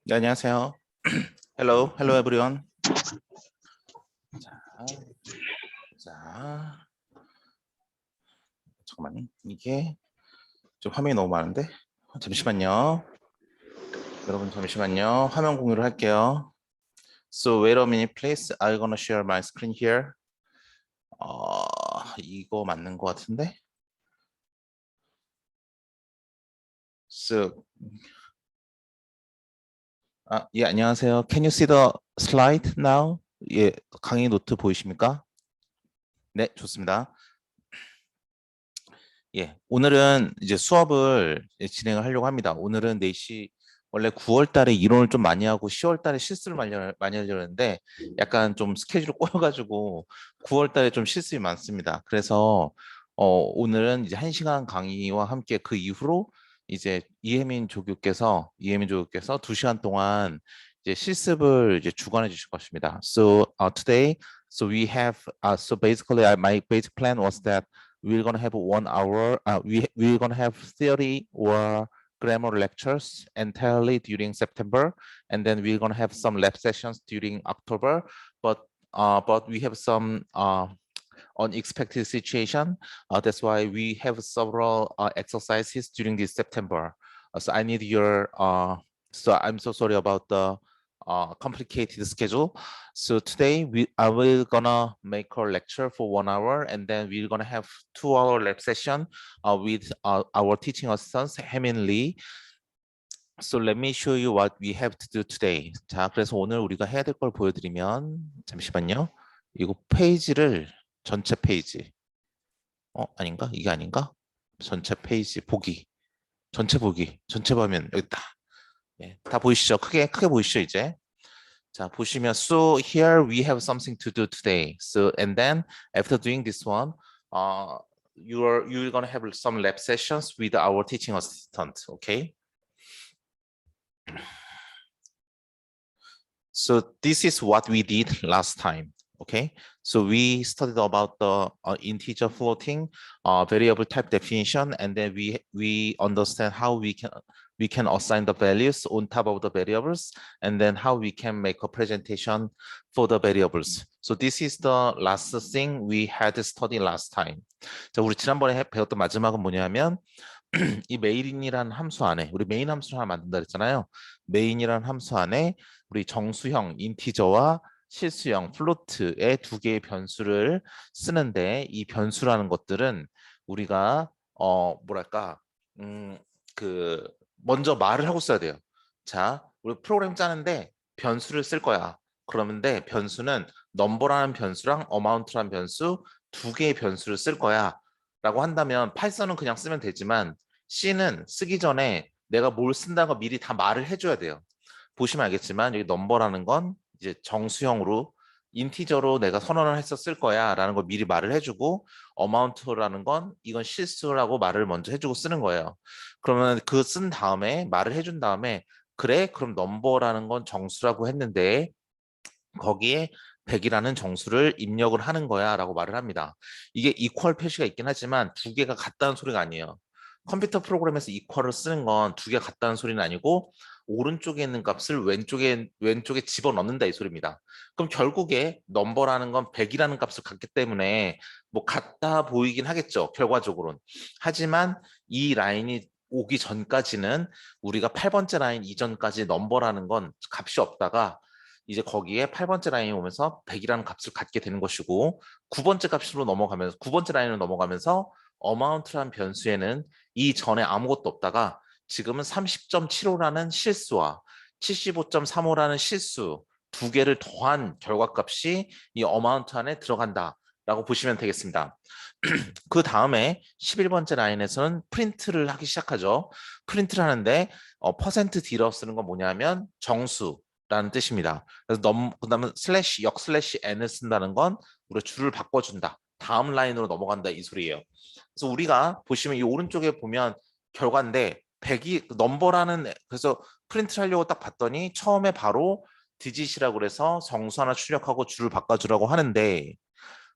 네, 안녕하세요. hello everyone. 자, 잠깐만요. 이게 좀 화면이 너무 많은데 잠시만요. 여러분 잠시만요. 화면 공유를 할게요. So wait a minute, please. I'm gonna share my screen here. 이거 맞는 것 같은데. So, 예, 안녕하세요. Can you see the slide now? 예, 강의 노트 보이십니까? 네, 좋습니다. 예, 오늘은 이제 수업을 진행을 하려고 합니다. 오늘은 4시, 원래 9월 달에 이론을 좀 많이 하고 10월 달에 실습을 많이 하려고 했는데 약간 좀 스케줄이 꼬여가지고 9월 달에 좀 실습이 많습니다. 그래서 오늘은 이제 1시간 강의와 함께 그 이후로 이제 이혜민 조교께서 2시간 동안 이제 실습을 이제 주관해 주실 것입니다. So today, so basically my basic plan was that we're gonna have 1 hour. We're gonna have theory or grammar lectures entirely during September, and then we're gonna have some lab sessions during October. But we have some unexpected situation. That's why we have several exercises during this September. So I need your. So I'm so sorry about the complicated schedule. So today I will gonna make a lecture for 1 hour, and then we're gonna have 2 hour lab session with our teaching assistants, Haemin Lee. So let me show you what we have to do today. 자, 그래서 오늘 우리가 해야 될 걸 보여드리면 잠시만요. 이거 페이지를 전체 페이지. 아닌가? 이게 아닌가? 전체 페이지 보기. 전체 보기. 전체 화면 여기 있다. 예, 다 보이시죠? 크게 보이시죠, 이제? 자, 보시면 so here we have something to do today. So and then after doing this one, you're gonna have some lab sessions with our teaching assistant, okay? So this is what we did last time, okay? So we studied about the integer floating, variable type definition, and then we understand how we can assign the values on top of the variables, and then how we can make a presentation for the variables. So this is the last thing we had studied last time. 자, 우리 지난번에 배웠던 마지막은 뭐냐면 이 메인이라는 함수 안에 우리 메인 함수를 하나 만든다 그랬잖아요. 메인이라는 함수 안에 우리 정수형 인티저와 실수형 플로트의 2개의 변수를 쓰는데 이 변수라는 것들은 우리가 뭐랄까 그 먼저 말을 하고 써야 돼요. 자, 우리 프로그램 짜는데 변수를 쓸 거야. 그러는데 변수는 넘버라는 변수랑 어마운트라는 변수 2개의 변수를 쓸 거야. 라고 한다면 파이썬은 그냥 쓰면 되지만 C는 쓰기 전에 내가 뭘 쓴다고 미리 다 말을 해줘야 돼요. 보시면 알겠지만 여기 넘버라는 건 이제 정수형으로 인티저로 내가 선언을 해서 쓸 거야 라는 걸 미리 말을 해주고 어마운트라는 건 이건 실수라고 말을 먼저 해주고 쓰는 거예요. 그러면 그 쓴 다음에 말을 해준 다음에 그래 그럼 넘버라는 건 정수라고 했는데 거기에 100이라는 정수를 입력을 하는 거야 라고 말을 합니다. 이게 이퀄 표시가 있긴 하지만 2개가 같다는 소리가 아니에요. 컴퓨터 프로그램에서 이퀄을 쓰는 건 2개가 같다는 소리는 아니고 오른쪽에 있는 값을 왼쪽에 집어넣는다 이 소리입니다. 그럼 결국에 넘버라는 건 100이라는 값을 갖기 때문에 뭐 같다 보이긴 하겠죠. 결과적으로는. 하지만 이 라인이 오기 전까지는 우리가 8번째 라인 이전까지 넘버라는 건 값이 없다가 이제 거기에 8번째 라인이 오면서 100이라는 값을 갖게 되는 것이고 9번째 라인으로 넘어가면서 어마운트라는 변수에는 이 전에 아무것도 없다가 지금은 30.75라는 실수와 75.35라는 실수 2개를 더한 결과값이 이 어마운트 안에 들어간다라고 보시면 되겠습니다. 그 다음에 11번째 라인에서는 프린트를 하기 시작하죠. 프린트를 하는데 %D라고 쓰는 건 뭐냐면 정수 라는 뜻입니다. 그래서 그다음에 슬래시 역슬래시 n을 쓴다는 건 우리가 줄을 바꿔준다. 다음 라인으로 넘어간다 이 소리예요. 그래서 우리가 보시면 이 오른쪽에 보면 결과인데 100이 넘버라는 그래서 프린트를 하려고 딱 봤더니 처음에 바로 디짓이라고 그래서 정수 하나 출력하고 줄을 바꿔주라고 하는데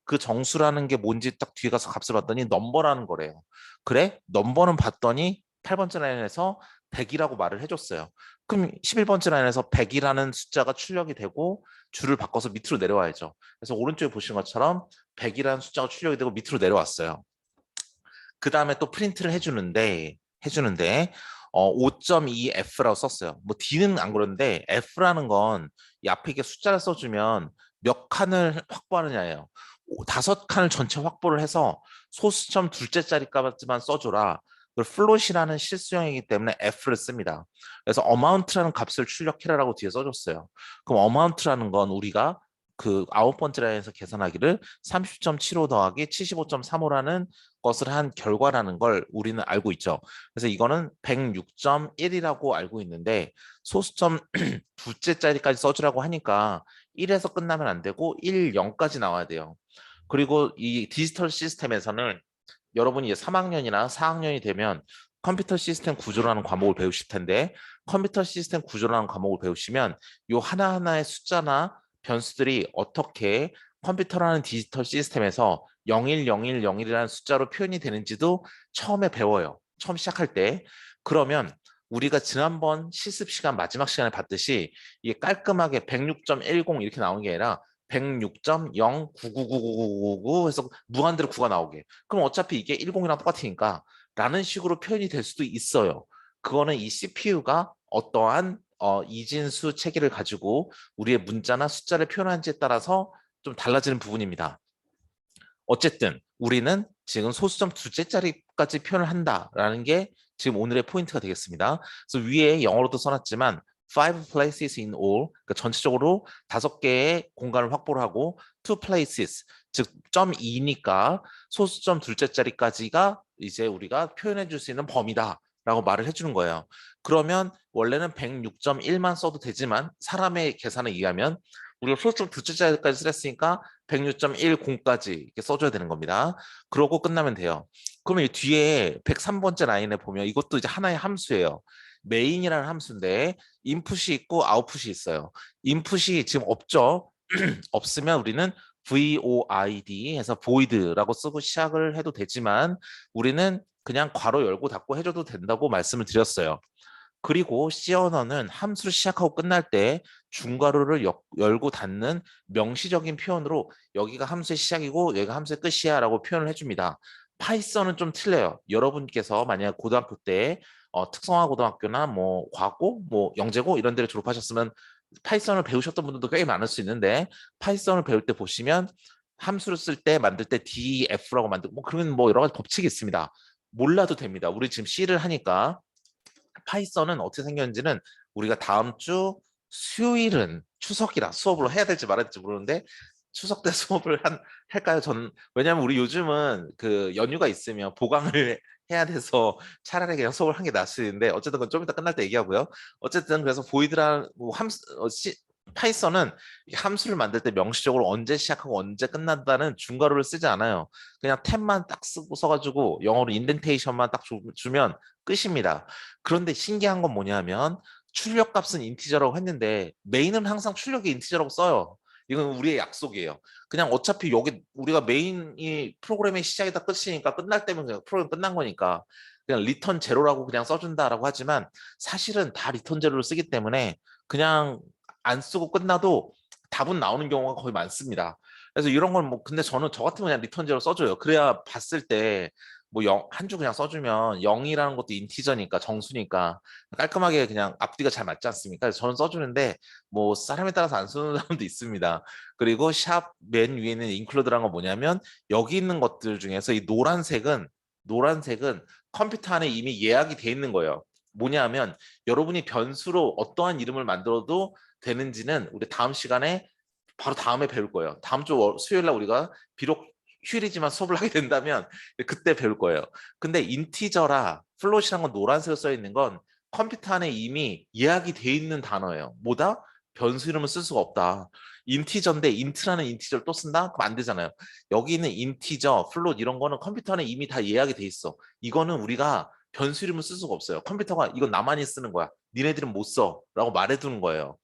그 정수라는 게 뭔지 딱 뒤에 가서 값을 봤더니 넘버라는 거래요. 그래? 넘버는 봤더니 8번째 라인에서 100이라고 말을 해줬어요. 그럼 11번째 라인에서 100이라는 숫자가 출력이 되고 줄을 바꿔서 밑으로 내려와야죠. 그래서 오른쪽에 보시는 것처럼 100이라는 숫자가 출력이 되고 밑으로 내려왔어요. 그 다음에 또 프린트를 해주는데 5.2F라고 썼어요. 뭐 D는 안 그러는데 F라는 건 이 앞에 이게 숫자를 써주면 몇 칸을 확보하느냐예요. 5칸을 전체 확보를 해서 소수점 둘째 자리까지만 써줘라. 플롯이라는 실수형이기 때문에 F를 씁니다. 그래서 amount라는 값을 출력해라라고 뒤에 써줬어요. 그럼 amount라는 건 우리가 그 9번째 라인에서 계산하기를 30.75 더하기 75.35라는 것을 한 결과라는 걸 우리는 알고 있죠. 그래서 이거는 106.1이라고 알고 있는데 소수점 둘째 자리까지 써주라고 하니까 1에서 끝나면 안 되고 1, 0까지 나와야 돼요. 그리고 이 디지털 시스템에서는 여러분이 3학년이나 4학년이 되면 컴퓨터 시스템 구조라는 과목을 배우실 텐데 컴퓨터 시스템 구조라는 과목을 배우시면 이 하나하나의 숫자나 변수들이 어떻게 컴퓨터라는 디지털 시스템에서 010101이라는 숫자로 표현이 되는지도 처음에 배워요. 처음 시작할 때. 그러면 우리가 지난번 실습 시간 마지막 시간에 봤듯이 이게 깔끔하게 106.10 이렇게 나오는 게 아니라 106.0999999 해서 무한대로 9가 나오게. 그럼 어차피 이게 10이랑 똑같으니까 라는 식으로 표현이 될 수도 있어요. 그거는 이 CPU가 어떠한 이진수 체계를 가지고 우리의 문자나 숫자를 표현하는지에 따라서 좀 달라지는 부분입니다. 어쨌든 우리는 지금 소수점 둘째 자리까지 표현을 한다라는 게 지금 오늘의 포인트가 되겠습니다. 그래서 위에 영어로도 써놨지만 five places in all, 그러니까 전체적으로 5개의 공간을 확보를 하고 two places, 즉 .2니까 소수점 둘째 자리까지가 이제 우리가 표현해 줄 수 있는 범위다라고 말을 해주는 거예요. 그러면 원래는 106.1만 써도 되지만 사람의 계산에 의하면 우리가 소수점 둘째 자리까지 쓰랬으니까 106.10까지 이렇게 써줘야 되는 겁니다. 그러고 끝나면 돼요. 그러면 이 뒤에 103번째 라인에 보면 이것도 이제 하나의 함수예요. 메인이라는 함수인데 인풋이 있고 아웃풋이 있어요. 인풋이 지금 없죠. 없으면 우리는 void 해서 void라고 쓰고 시작을 해도 되지만 우리는 그냥 괄호 열고 닫고 해줘도 된다고 말씀을 드렸어요. 그리고 C 언어는 함수를 시작하고 끝날 때 중괄호를 열고 닫는 명시적인 표현으로 여기가 함수의 시작이고 여기가 함수의 끝이야 라고 표현을 해줍니다. 파이썬은 좀 틀려요. 여러분께서 만약 고등학교 때 특성화 고등학교나 뭐 과고, 뭐 영재고 이런 데를 졸업하셨으면 파이썬을 배우셨던 분들도 꽤 많을 수 있는데 파이썬을 배울 때 보시면 함수를 쓸 때 만들 때 df라고 만들고 뭐 그런 뭐 여러 가지 법칙이 있습니다. 몰라도 됩니다. 우리 지금 C를 하니까 파이썬은 어떻게 생겼는지는 우리가 다음 주 수요일은 추석이라 수업을 해야 될지 말아야 될지 모르는데 추석 때 수업을 할까요? 저는 왜냐하면 우리 요즘은 그 연휴가 있으면 보강을 해야 돼서 차라리 그냥 수업을 한 게 낫는데 어쨌든 그건 좀 이따 끝날 때 얘기하고요. 어쨌든 그래서 보이드란 뭐 파이썬은 함수를 만들 때 명시적으로 언제 시작하고 언제 끝난다는 중괄호를 쓰지 않아요. 그냥 탭만 딱 쓰고 써가지고 영어로 인덴테이션만 딱 주면 끝입니다. 그런데 신기한 건 뭐냐면 출력값은 인티저라고 했는데 메인은 항상 출력이 인티저라고 써요. 이건 우리의 약속이에요. 그냥 어차피 여기 우리가 메인이 프로그램의 시작이다 끝이니까 끝날 때면 그냥 프로그램 끝난 거니까 그냥 리턴 제로라고 그냥 써준다라고 하지만 사실은 다 리턴 제로를 쓰기 때문에 그냥 안 쓰고 끝나도 답은 나오는 경우가 거의 많습니다. 그래서 이런 건 뭐 근데 저는 저 같으면 그냥 리턴 제로 써줘요. 그래야 봤을 때 뭐 한 줄 그냥 써주면 0이라는 것도 인티저니까 정수니까 깔끔하게 그냥 앞뒤가 잘 맞지 않습니까? 그래서 저는 써주는데 뭐 사람에 따라서 안 쓰는 사람도 있습니다. 그리고 샵 맨 위에 있는 include라는 건 뭐냐면 여기 있는 것들 중에서 이 노란색은 컴퓨터 안에 이미 예약이 돼 있는 거예요. 뭐냐면 여러분이 변수로 어떠한 이름을 만들어도 되는지는 우리 다음 시간에 바로 다음에 배울 거예요. 다음 주 수요일 날 우리가 비록 휴일이지만 수업을 하게 된다면 그때 배울 거예요. 근데 인티저라 플롯이란 건 노란색으로 써 있는 건 컴퓨터 안에 이미 예약이 돼 있는 단어예요. 뭐다? 변수 이름을 쓸 수가 없다. 인티저인데 인트라는 인티저를 또 쓴다? 그럼 안 되잖아요. 여기 있는 인티저, 플롯 이런 거는 컴퓨터 안에 이미 다 예약이 돼 있어. 이거는 우리가 변수 이름을 쓸 수가 없어요. 컴퓨터가 이건 나만이 쓰는 거야. 니네들은 못 써. 라고 말해두는 거예요.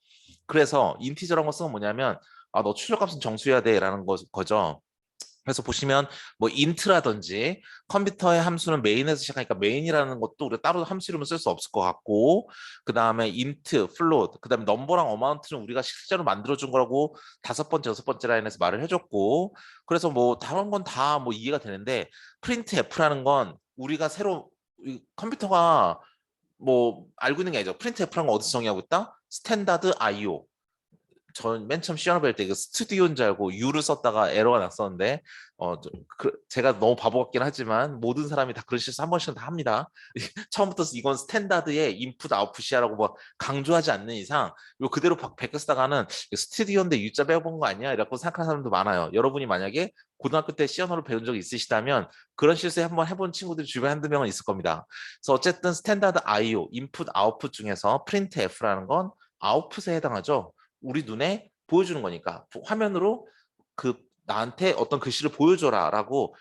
그래서 인티저라는 거 쓰면 뭐냐면 너 출력값은 정수해야 돼 라는 거죠. 그래서 보시면 뭐 int라든지 컴퓨터의 함수는 main에서 시작하니까 main이라는 것도 우리가 따로 함수 이름을 쓸 수 없을 것 같고, 그 다음에 int, float, 그 다음에 number랑 amount는 우리가 실제로 만들어준 거라고 다섯 번째, 여섯 번째 라인에서 말을 해줬고, 그래서 뭐 다른 건 다 뭐 이해가 되는데 printf라는 건 우리가 새로 컴퓨터가 뭐 알고 있는 게 아니죠. printf라는 건 어디서 정의하고 있다? 스탠다드 IO. 전 맨 처음 시험을 볼때 그 스튜디오인 줄 알고 U를 썼다가 에러가 났었는데 제가 너무 바보 같긴 하지만 모든 사람이 다 그런 실수 한 번씩은 다 합니다. 처음부터 이건 스탠다드의 인풋 아웃풋이야라고 뭐 강조하지 않는 이상 이거 그대로 베껴 쓰다가는 스튜디오인데 U자 빼본 거 아니야? 이라고 생각하는 사람도 많아요. 여러분이 만약에 고등학교 때 시언어를 배운 적이 있으시다면 그런 실수 한번 해본 친구들이 주변에 한두 명은 있을 겁니다. 그래서 어쨌든 스탠다드 IO, 인풋 아웃풋 중에서 printf라는 건 아웃풋에 해당하죠. 우리 눈에 보여주는 거니까 화면으로 그 나한테 어떤 글씨를 보여줘라라고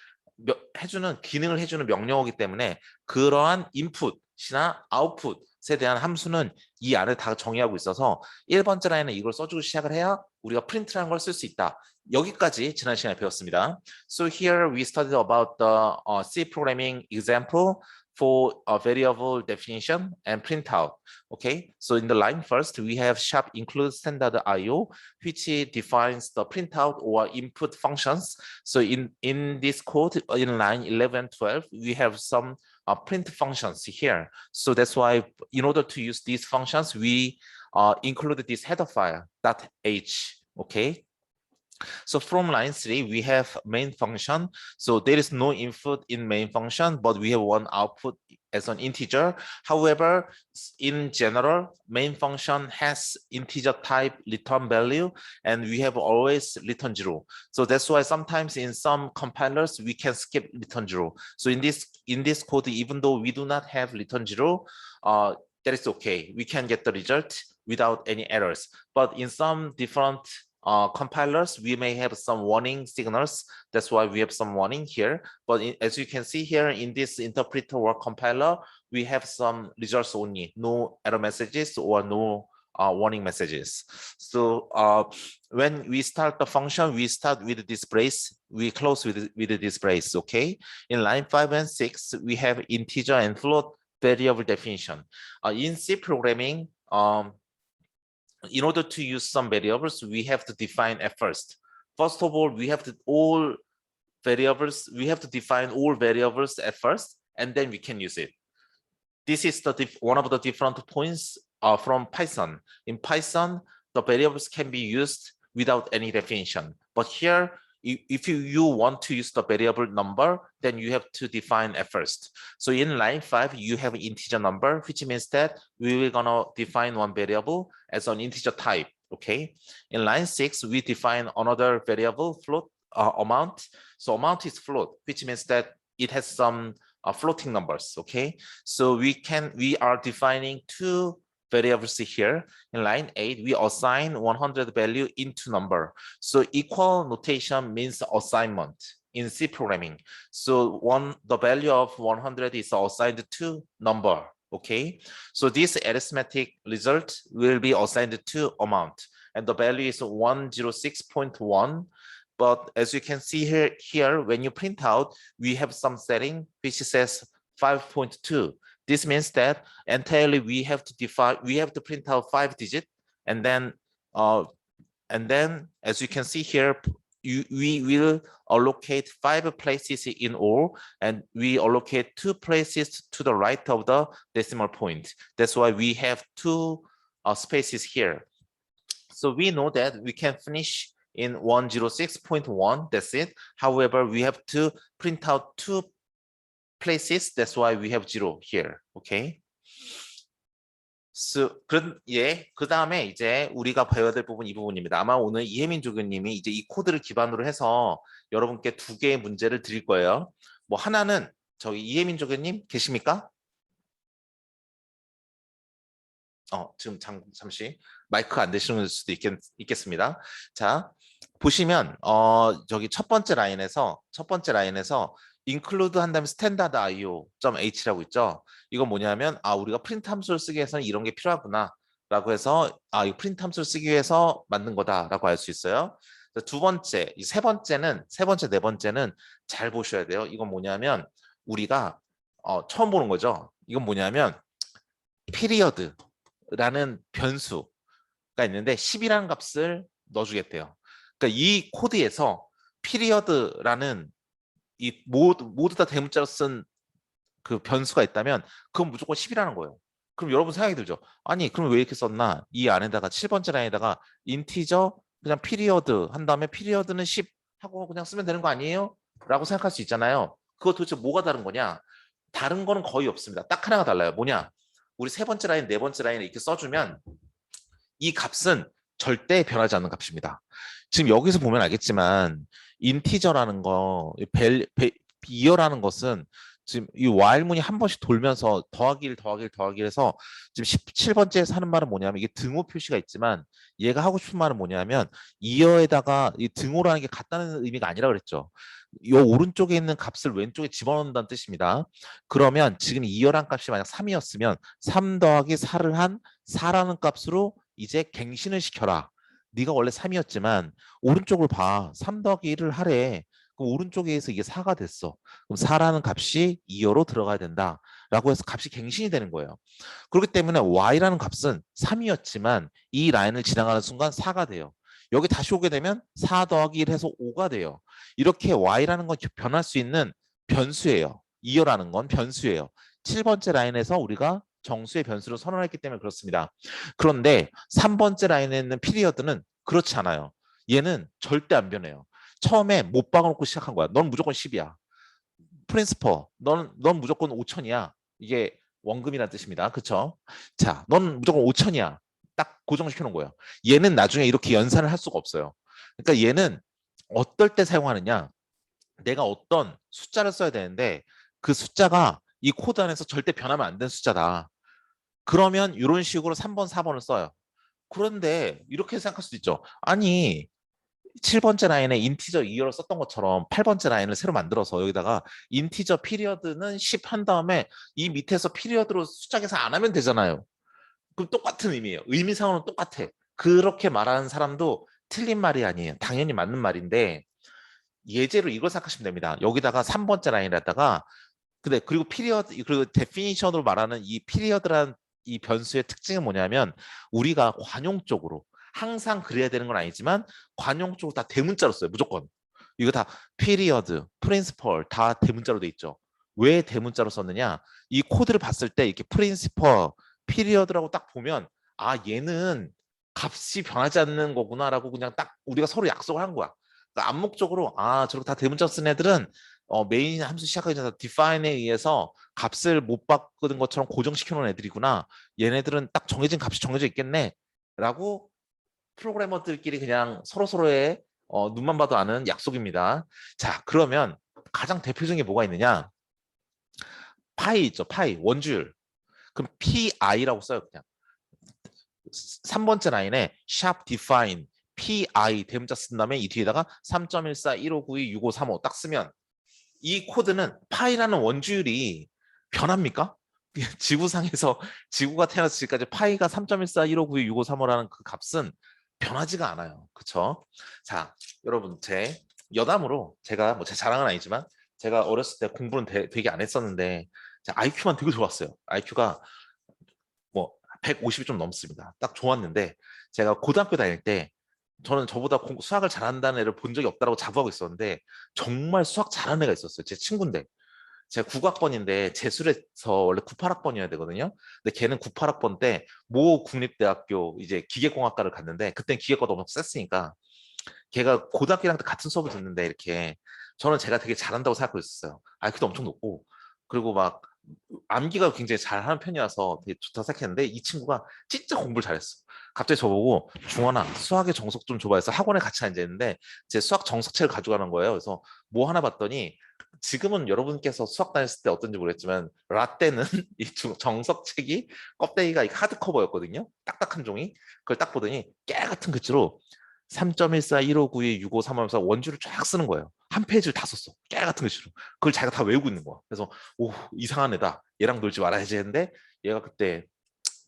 해주는 기능을 해주는 명령어이기 때문에 그러한 인풋이나 아웃풋에 대한 함수는 이 안에 다 정의하고 있어서 1번째 라인에 이걸 써주고 시작을 해야 우리가 프린트라는 걸 쓸 수 있다. 여기까지 지난 시간에 배웠습니다. So here we studied about the C programming example for a variable definition and printout. Okay, so in the line first, we have sharp include standard IO, which defines the printout or input functions. So in this code, in line 11, 12, we have some print functions here. So that's why in order to use these functions, we include this header file .h. Okay, so from line 3, we have main function. So there is no input in main function, but we have one output as an integer. However, in general, main function has integer type return value, and we have always return 0. So that's why sometimes in some compilers, we can skip return 0. So in this code, even though we do not have return 0, that is okay. We can get the result without any errors. But in some different compilers, we may have some warning signals. That's why we have some warning here. But as you can see here in this interpreter or compiler, we have some results only, no error messages or no warning messages. So when we start the function, we start with this brace, we close with this brace, okay? In line 5 and 6, we have integer and float variable definition. In C programming, in order to use some variables, we have to define at first. First of all, we have to define all variables at first, and then we can use it. This is one of the different points from Python. In Python, the variables can be used without any definition. But here, if you want to use the variable number, then you have to define at first. So in line 5, you have an integer number, which means that we will gonna define one variable as an integer type, okay? In line 6, we define another variable, float amount. So amount is float, which means that it has some floating numbers, okay? So we are defining two variables here. In line 8, we assign 100 value into number. So equal notation means assignment in C programming. So the value of 100 is assigned to number, okay? So this arithmetic result will be assigned to amount, and the value is 106.1. But as you can see here, when you print out, we have some setting which says 5.2. This means that entirely we have to print out 5 digits, and then as you can see here, we will allocate 5 places in all, and we allocate 2 places to the right of the decimal point. That's why we have 2 spaces here. So we know that we can finish in 106.1, that's it. However, we have to print out 2 places, that's why we have 0 here, okay? So, 그 다음에 이제 우리가 배워야 될 부분 이 부분입니다. 아마 오늘 이혜민 조교님이 이제 이 코드를 기반으로 해서 여러분께 2개의 문제를 드릴 거예요. 뭐 하나는 저기 이혜민 조교님 계십니까? 지금 잠시 마이크가 안 되시는 수도 있겠습니다. 자, 보시면 저기 첫 번째 라인에서 include 한 다음에 standard io.h라고 있죠. 이건 뭐냐면 우리가 프린트 함수를 쓰기 위해서는 이런 게 필요하구나 라고 해서 이 프린트 함수를 쓰기 위해서 만든 거다라고 알 수 있어요. 두 번째, 세 번째는 네 번째는 잘 보셔야 돼요. 이건 뭐냐면 우리가 처음 보는 거죠. 이건 뭐냐면 피리어드라는 변수가 있는데 10이라는 값을 넣어주겠대요. 그러니까 이 코드에서 피리어드라는 이 모두 다 대문자로 쓴 그 변수가 있다면 그건 무조건 10이라는 거예요. 그럼 여러분 생각이 들죠? 아니 그럼 왜 이렇게 썼나? 이 안에다가 7번째 라인에다가 인티저 그냥 피리어드 한 다음에 피리어드는 10 하고 그냥 쓰면 되는 거 아니에요? 라고 생각할 수 있잖아요. 그거 도대체 뭐가 다른 거냐? 다른 거는 거의 없습니다. 딱 하나가 달라요. 뭐냐? 우리 세 번째 라인, 네 번째 라인을 이렇게 써주면 이 값은 절대 변하지 않는 값입니다. 지금 여기서 보면 알겠지만 인티저라는 거, 이어라는 것은 지금 이 while문이 한 번씩 돌면서 더하기를 해서 지금 17번째에서 하는 말은 뭐냐면 이게 등호 표시가 있지만 얘가 하고 싶은 말은 뭐냐면 이어에다가 이 등호라는 게 같다는 의미가 아니라 그랬죠. 이 오른쪽에 있는 값을 왼쪽에 집어넣는다는 뜻입니다. 그러면 지금 이어란 값이 만약 3이었으면 3 더하기 4를 한 4라는 값으로 이제 갱신을 시켜라. 네가 원래 3이었지만 오른쪽을 봐. 3 더하기 1을 하래. 그럼 오른쪽에서 이게 4가 됐어. 그럼 4라는 값이 2여로 들어가야 된다. 라고 해서 값이 갱신이 되는 거예요. 그렇기 때문에 y라는 값은 3이었지만 이 라인을 지나가는 순간 4가 돼요. 여기 다시 오게 되면 4 더하기 1 해서 5가 돼요. 이렇게 y라는 건 변할 수 있는 변수예요. 2여라는 건 변수예요. 7번째 라인에서 우리가 정수의 변수를 선언했기 때문에 그렇습니다. 그런데 3번째 라인에 있는 피리어드는 그렇지 않아요. 얘는 절대 안 변해요. 처음에 못 박아놓고 시작한 거야. 넌 무조건 10이야. 프린스퍼, 넌 무조건 5천이야. 이게 원금이라는 뜻입니다. 그쵸? 자, 넌 무조건 5천이야. 딱 고정시켜 놓은 거예요. 얘는 나중에 이렇게 연산을 할 수가 없어요. 그러니까 얘는 어떨 때 사용하느냐? 내가 어떤 숫자를 써야 되는데 그 숫자가 이 코드 안에서 절대 변하면 안 되는 숫자다. 그러면 이런 식으로 3번, 4번을 써요. 그런데 이렇게 생각할 수도 있죠. 아니 7번째 라인에 인티저 2를 썼던 것처럼 8번째 라인을 새로 만들어서 여기다가 인티저 피리어드는 10 한 다음에 이 밑에서 피리어드로 숫자 계산 안 하면 되잖아요. 그럼 똑같은 의미예요. 의미상으로는 똑같아. 그렇게 말하는 사람도 틀린 말이 아니에요. 당연히 맞는 말인데 예제로 이걸 생각하시면 됩니다. 여기다가 3번째 라인에다가 근데 그리고 피리어드 그리고 데피니션으로 말하는 이 피리어드라는 이 변수의 특징은 뭐냐면 우리가 관용적으로 항상 그래야 되는 건 아니지만 관용적으로 다 대문자로 써요. 무조건. 이거 다 피리어드, 프린시펄 다 대문자로 돼 있죠. 왜 대문자로 썼느냐? 이 코드를 봤을 때 이렇게 프린시펄, 피리어드라고 딱 보면 아 얘는 값이 변하지 않는 거구나라고 그냥 딱 우리가 서로 약속을 한 거야. 그러니까 암묵적으로 아 저렇게 다 대문자 쓴 애들은 메인 함수 시작하기 전에 define에 의해서 값을 못 바꾸는 것처럼 고정시켜 놓은 애들이구나. 얘네들은 딱 정해진 값이 정해져 있겠네. 라고 프로그래머들끼리 그냥 서로서로의 눈만 봐도 아는 약속입니다. 자, 그러면 가장 대표적인 게 뭐가 있느냐? 파이 있죠. 파이, 원주율. 그럼 PI라고 써요. 그냥. 3번째 라인에 sharp define PI 대문자 쓴 다음에 이 뒤에다가 3.14 1592 6535 딱 쓰면 이 코드는 파이라는 원주율이 변합니까? 지구상에서 지구가 태어나서 지금까지 파이가 3.14 1592 6535라는 그 값은 변하지가 않아요. 그렇죠? 자, 여러분 제 여담으로 제가 뭐 제 자랑은 아니지만 제가 어렸을 때 공부는 되게 안 했었는데 IQ만 되게 좋았어요. IQ가 뭐 150이 좀 넘습니다. 딱 좋았는데 제가 고등학교 다닐 때 저는 저보다 수학을 잘한다는 애를 본 적이 없다고 자부하고 있었는데 정말 수학 잘하는 애가 있었어요. 제 친구인데 제가 9학번인데 재수해서 원래 98학번이어야 되거든요. 근데 걔는 98학번 때 모 국립대학교 이제 기계공학과를 갔는데 그땐 기계과도 엄청 셌으니까 걔가 고등학교랑 같은 수업을 듣는데 이렇게 저는 제가 되게 잘한다고 생각하고 있었어요. IQ도 엄청 높고 그리고 막 암기가 굉장히 잘하는 편이라서 되게 좋다 생각했는데 이 친구가 진짜 공부를 잘했어. 갑자기 저보고 중원아 수학의 정석 좀 줘봐 해서 학원에 같이 앉아있는데 제 수학 정석책을 가져가는 거예요. 그래서 뭐 하나 봤더니 지금은 여러분께서 수학 다녔을 때 어떤지 모르겠지만 라떼는 이 정석책이 껍데기가 하드커버였거든요. 딱딱한 종이. 그걸 딱 보더니 깨 같은 글씨로 3.14, 1592, 6535 하면서 원주를 쫙 쓰는 거예요. 한 페이지를 다 썼어. 깨 같은 글씨로. 그걸 자기가 다 외우고 있는 거야. 그래서 오 이상한 애다. 얘랑 놀지 말아야지 했는데 얘가 그때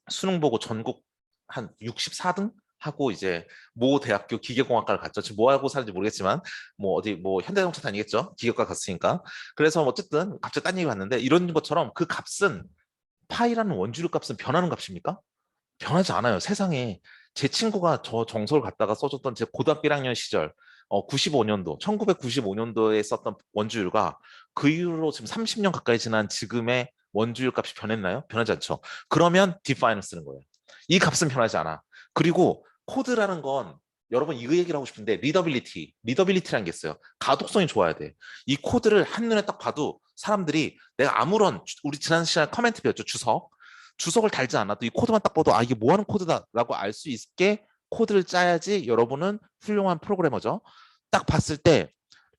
수능 보고 전국 한 64등 하고 이제 모 대학교 기계공학과를 갔죠. 지금 뭐 하고 사는지 모르겠지만 뭐 어디 뭐 현대자동차 다니겠죠. 기계과 갔으니까. 그래서 어쨌든 갑자기 딴 얘기 봤는데 이런 것처럼 그 값은 파이라는 원주류 값은 변하는 값입니까? 변하지 않아요. 세상에 제 친구가 저 정서를 갖다가 써줬던 제 고등학교 1학년 시절 95년도 1995년도에 썼던 원주율과 그 이후로 지금 30년 가까이 지난 지금의 원주율 값이 변했나요? 변하지 않죠. 그러면 define을 쓰는 거예요. 이 값은 변하지 않아. 그리고 코드라는 건 여러분 이 얘기를 하고 싶은데 리더빌리티라는 게 있어요. 가독성이 좋아야 돼. 이 코드를 한눈에 딱 봐도 사람들이 내가 아무런 우리 지난 시간에 커멘트 배웠죠. 주석을 달지 않아도 이 코드만 딱 봐도 아 이게 뭐 하는 코드다라고 알 수 있게 코드를 짜야지 여러분은 훌륭한 프로그래머죠. 딱 봤을 때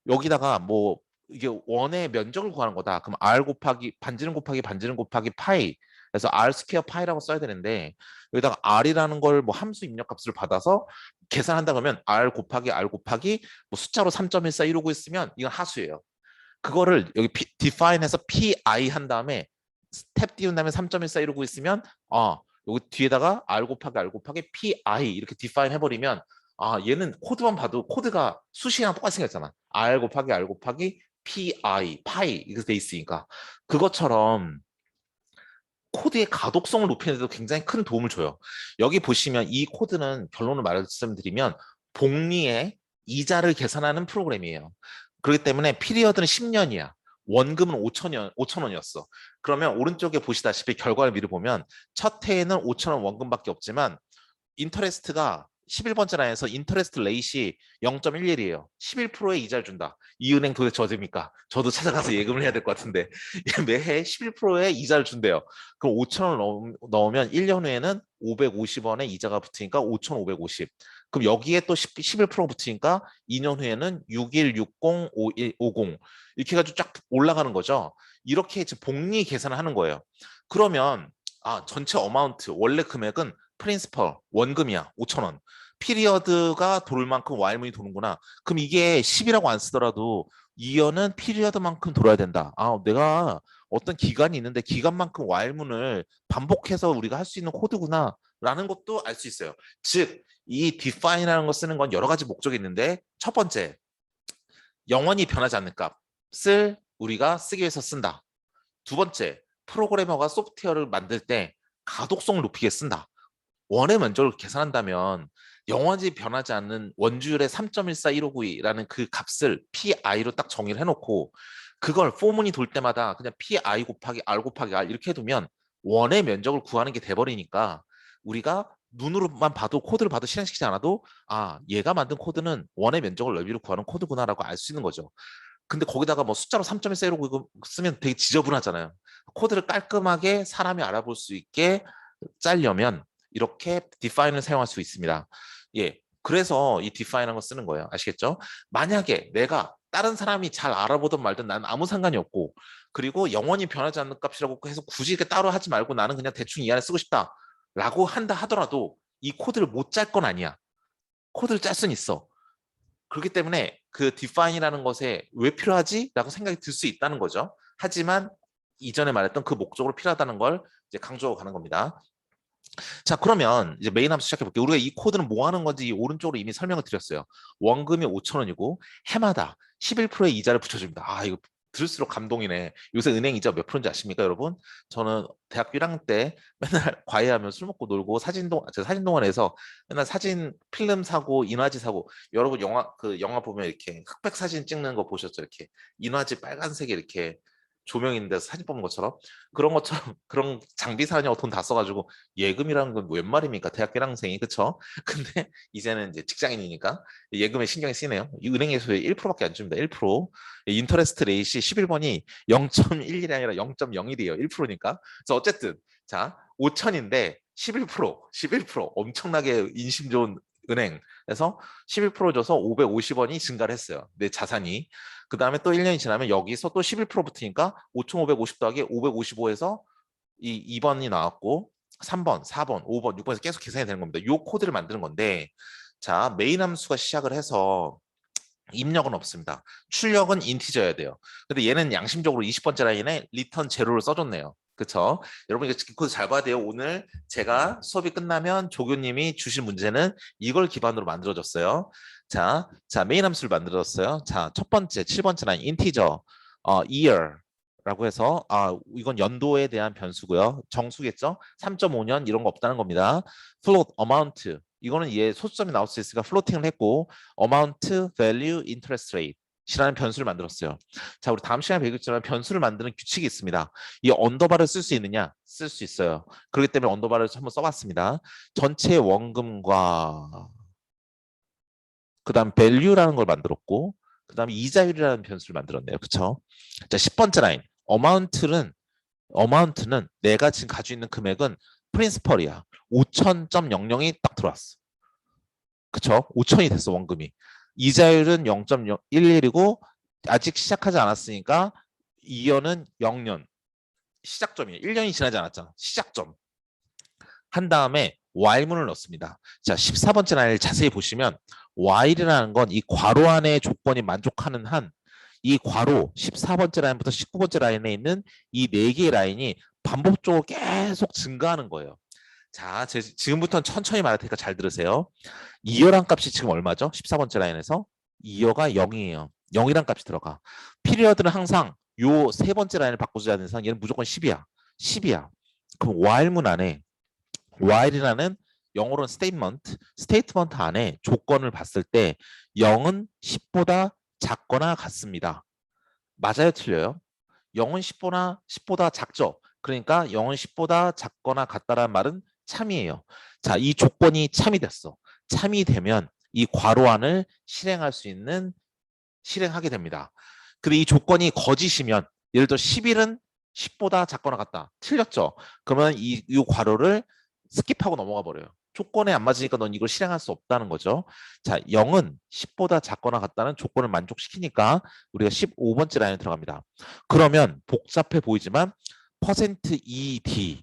여기다가 뭐 이게 원의 면적을 구하는 거다. 그럼 r 곱하기 반지름 곱하기 파이. 그래서 r 스퀘어 파이라고 써야 되는데 여기다가 r이라는 걸 뭐 함수 입력 값을 받아서 계산한다 그러면 r 곱하기 뭐 숫자로 3.14 이러고 있으면 이건 하수예요. 그거를 여기 define해서 pi 한 다음에 스텝 띄운 다음에 3.14 이러고 있으면 여기 뒤에다가 r 곱하기 pi 이렇게 define 해버리면 얘는 코드만 봐도 코드가 수식이랑 똑같이 생겼잖아. r 곱하기 파이 이렇게 돼 있으니까 그것처럼 코드의 가독성을 높이는 데도 굉장히 큰 도움을 줘요. 여기 보시면 이 코드는 결론을 말씀드리면 복리의 이자를 계산하는 프로그램이에요. 그렇기 때문에 피리어드는 10년이야. 원금은 5천 원이었어. 그러면 오른쪽에 보시다시피 결과를 미리 보면 첫 해에는 5천 원 원금밖에 없지만 인터레스트가 11번째 라인에서 인터레스트 레이시 0.11이에요. 11%의 이자를 준다. 이 은행 도대체 어디입니까? 저도 찾아가서 예금을 해야 될 것 같은데 매해 11%의 이자를 준대요. 그럼 5천 원 넣으면 1년 후에는 550원의 이자가 붙으니까 5,550. 그럼 여기에 또 11% 붙으니까 2년 후에는 6160, 5150 이렇게 해가지고 쫙 올라가는 거죠. 이렇게 이제 복리 계산을 하는 거예요. 그러면 전체 어마운트 원래 금액은 프린시펄 원금이야 5천 원. 피리어드가 돌 만큼 와일문이 도는구나. 그럼 이게 10이라고 안 쓰더라도 2년은 피리어드만큼 돌아야 된다. 내가 어떤 기간이 있는데 기간만큼 와일문을 반복해서 우리가 할 수 있는 코드구나 라는 것도 알 수 있어요. 즉 이 define이라는 거 쓰는 건 여러 가지 목적이 있는데 첫 번째 영원히 변하지 않는 값을 우리가 쓰기 위해서 쓴다. 두 번째 프로그래머가 소프트웨어를 만들 때 가독성을 높이게 쓴다. 원의 면적을 계산한다면 영원히 변하지 않는 원주율의 3.14159라는 그 값을 pi로 딱 정의를 해놓고 그걸 포문이 돌 때마다 그냥 pi 곱하기 r 이렇게 해두면 원의 면적을 구하는 게 돼버리니까 우리가 눈으로만 봐도 코드를 봐도 실행시키지 않아도 얘가 만든 코드는 원의 면적을 넓이로 구하는 코드구나라고 알 수 있는 거죠. 근데 거기다가 뭐 숫자로 3.14이라고 쓰면 되게 지저분하잖아요. 코드를 깔끔하게 사람이 알아볼 수 있게 짜려면 이렇게 define을 사용할 수 있습니다. 예, 그래서 이 define이라는 거 쓰는 거예요. 아시겠죠? 만약에 내가 다른 사람이 잘 알아보든 말든 나는 아무 상관이 없고 그리고 영원히 변하지 않는 값이라고 해서 굳이 이렇게 따로 하지 말고 나는 그냥 대충 이 안에 쓰고 싶다라고 한다 하더라도 이 코드를 못 짤 건 아니야. 코드를 짤 수는 있어. 그렇기 때문에 그 define이라는 것에 왜 필요하지? 라고 생각이 들 수 있다는 거죠. 하지만 이전에 말했던 그 목적으로 필요하다는 걸 이제 강조하고 가는 겁니다. 자, 그러면 이제 메인 함수 시작해 볼게요. 우리가 이 코드는 뭐 하는 건지 오른쪽으로 이미 설명을 드렸어요. 원금이 5천 원이고 해마다 11%의 이자를 붙여줍니다. 이거 들을수록 감동이네. 요새 은행 이자 몇 프로인지 아십니까, 여러분? 저는 대학교 1학년 때 맨날 과외하면 술 먹고 놀고 제가 사진동원에서 맨날 사진 필름 사고 인화지 사고 여러분 영화 보면 이렇게 흑백 사진 찍는 거 보셨죠? 이렇게 인화지 빨간색에 이렇게 조명인데 사진 뽑는 것처럼 그런 장비 사냐고 돈 다 써가지고 예금이라는 건 웬 말입니까? 대학교 1학생이 그쵸? 근데 이제는 이제 직장인이니까 예금에 신경이 쓰이네요. 이 은행에서 1%밖에 안 줍니다. 1%. 인터레스트 레이시 11번이 0.11이 아니라 0.01이에요. 1%니까. 그래서 어쨌든 자 5천인데 11% 엄청나게 인심 좋은 은행. 그래서 11% 줘서 550원이 증가를 했어요. 내 자산이. 그 다음에 또 1년이 지나면 여기서 또 11% 붙으니까 5,550 더하기 555에서 이 2번이 나왔고 3번, 4번, 5번, 6번에서 계속 계산이 되는 겁니다. 이 코드를 만드는 건데 자 메인 함수가 시작을 해서 입력은 없습니다. 출력은 인티저여야 돼요. 근데 얘는 양심적으로 20번째 라인에 리턴 제로를 써줬네요. 그쵸? 여러분 이거 코드 잘 봐야 돼요. 오늘 제가 수업이 끝나면 조교님이 주신 문제는 이걸 기반으로 만들어졌어요. 자, 메인 함수를 만들었어요. 자, 첫 번째, 7번째 라인, 인티저, year라고 해서, 이건 연도에 대한 변수고요. 정수겠죠? 3.5년 이런 거 없다는 겁니다. float, amount, 이거는 얘 소수점이 나올 수 있으니까 플로팅을 했고, amount, value, interest rate. 이라는 변수를 만들었어요. 자, 우리 다음 시간에 배우겠지만 변수를 만드는 규칙이 있습니다. 이 언더바를 쓸 수 있느냐? 쓸 수 있어요. 그렇기 때문에 언더바를 한번 써봤습니다. 전체 원금과 그 다음 value라는 걸 만들었고 그 다음에 이자율이라는 변수를 만들었네요. 그쵸? 자, 10번째 라인. amount는 내가 지금 가지고 있는 금액은 principal이야. 5,000.00이 딱 들어왔어. 그쵸? 5천이 됐어, 원금이. 이자율은 0.11이고 아직 시작하지 않았으니까 2년은 0년. 시작점이에요. 1년이 지나지 않았잖아. 시작점. 한 다음에 while문을 넣습니다. 자, 14번째 라인을 자세히 보시면 while이라는 건 이 괄호 안의 조건이 만족하는 한 이 괄호 14번째 라인부터 19번째 라인에 있는 이 4개의 라인이 반복적으로 계속 증가하는 거예요. 자, 지금부터는 천천히 말할 테니까 잘 들으세요. 2여란 값이 지금 얼마죠? 14번째 라인에서 2여가 0이에요. 0이란 값이 들어가. 피리어드는 항상 요 세 번째 라인을 바꾸지 않는 이상 얘는 무조건 10이야. 10이야. 그럼 while문 안에 while이라는 영어로는 스테이트먼트 안에 조건을 봤을 때 0은 10보다 작거나 같습니다. 맞아요, 틀려요? 0은 10보다 작죠. 그러니까 0은 10보다 작거나 같다라는 말은 참이에요. 자, 이 조건이 참이 됐어. 참이 되면 이 괄호안을 실행하게 됩니다. 근데 이 조건이 거짓이면 예를 들어 11은 10보다 작거나 같다. 틀렸죠? 그러면 이 괄호를 스킵하고 넘어가 버려요. 조건에 안 맞으니까 넌 이걸 실행할 수 없다는 거죠. 자, 0은 10보다 작거나 같다는 조건을 만족시키니까 우리가 15번째 라인에 들어갑니다. 그러면 복잡해 보이지만 %ED,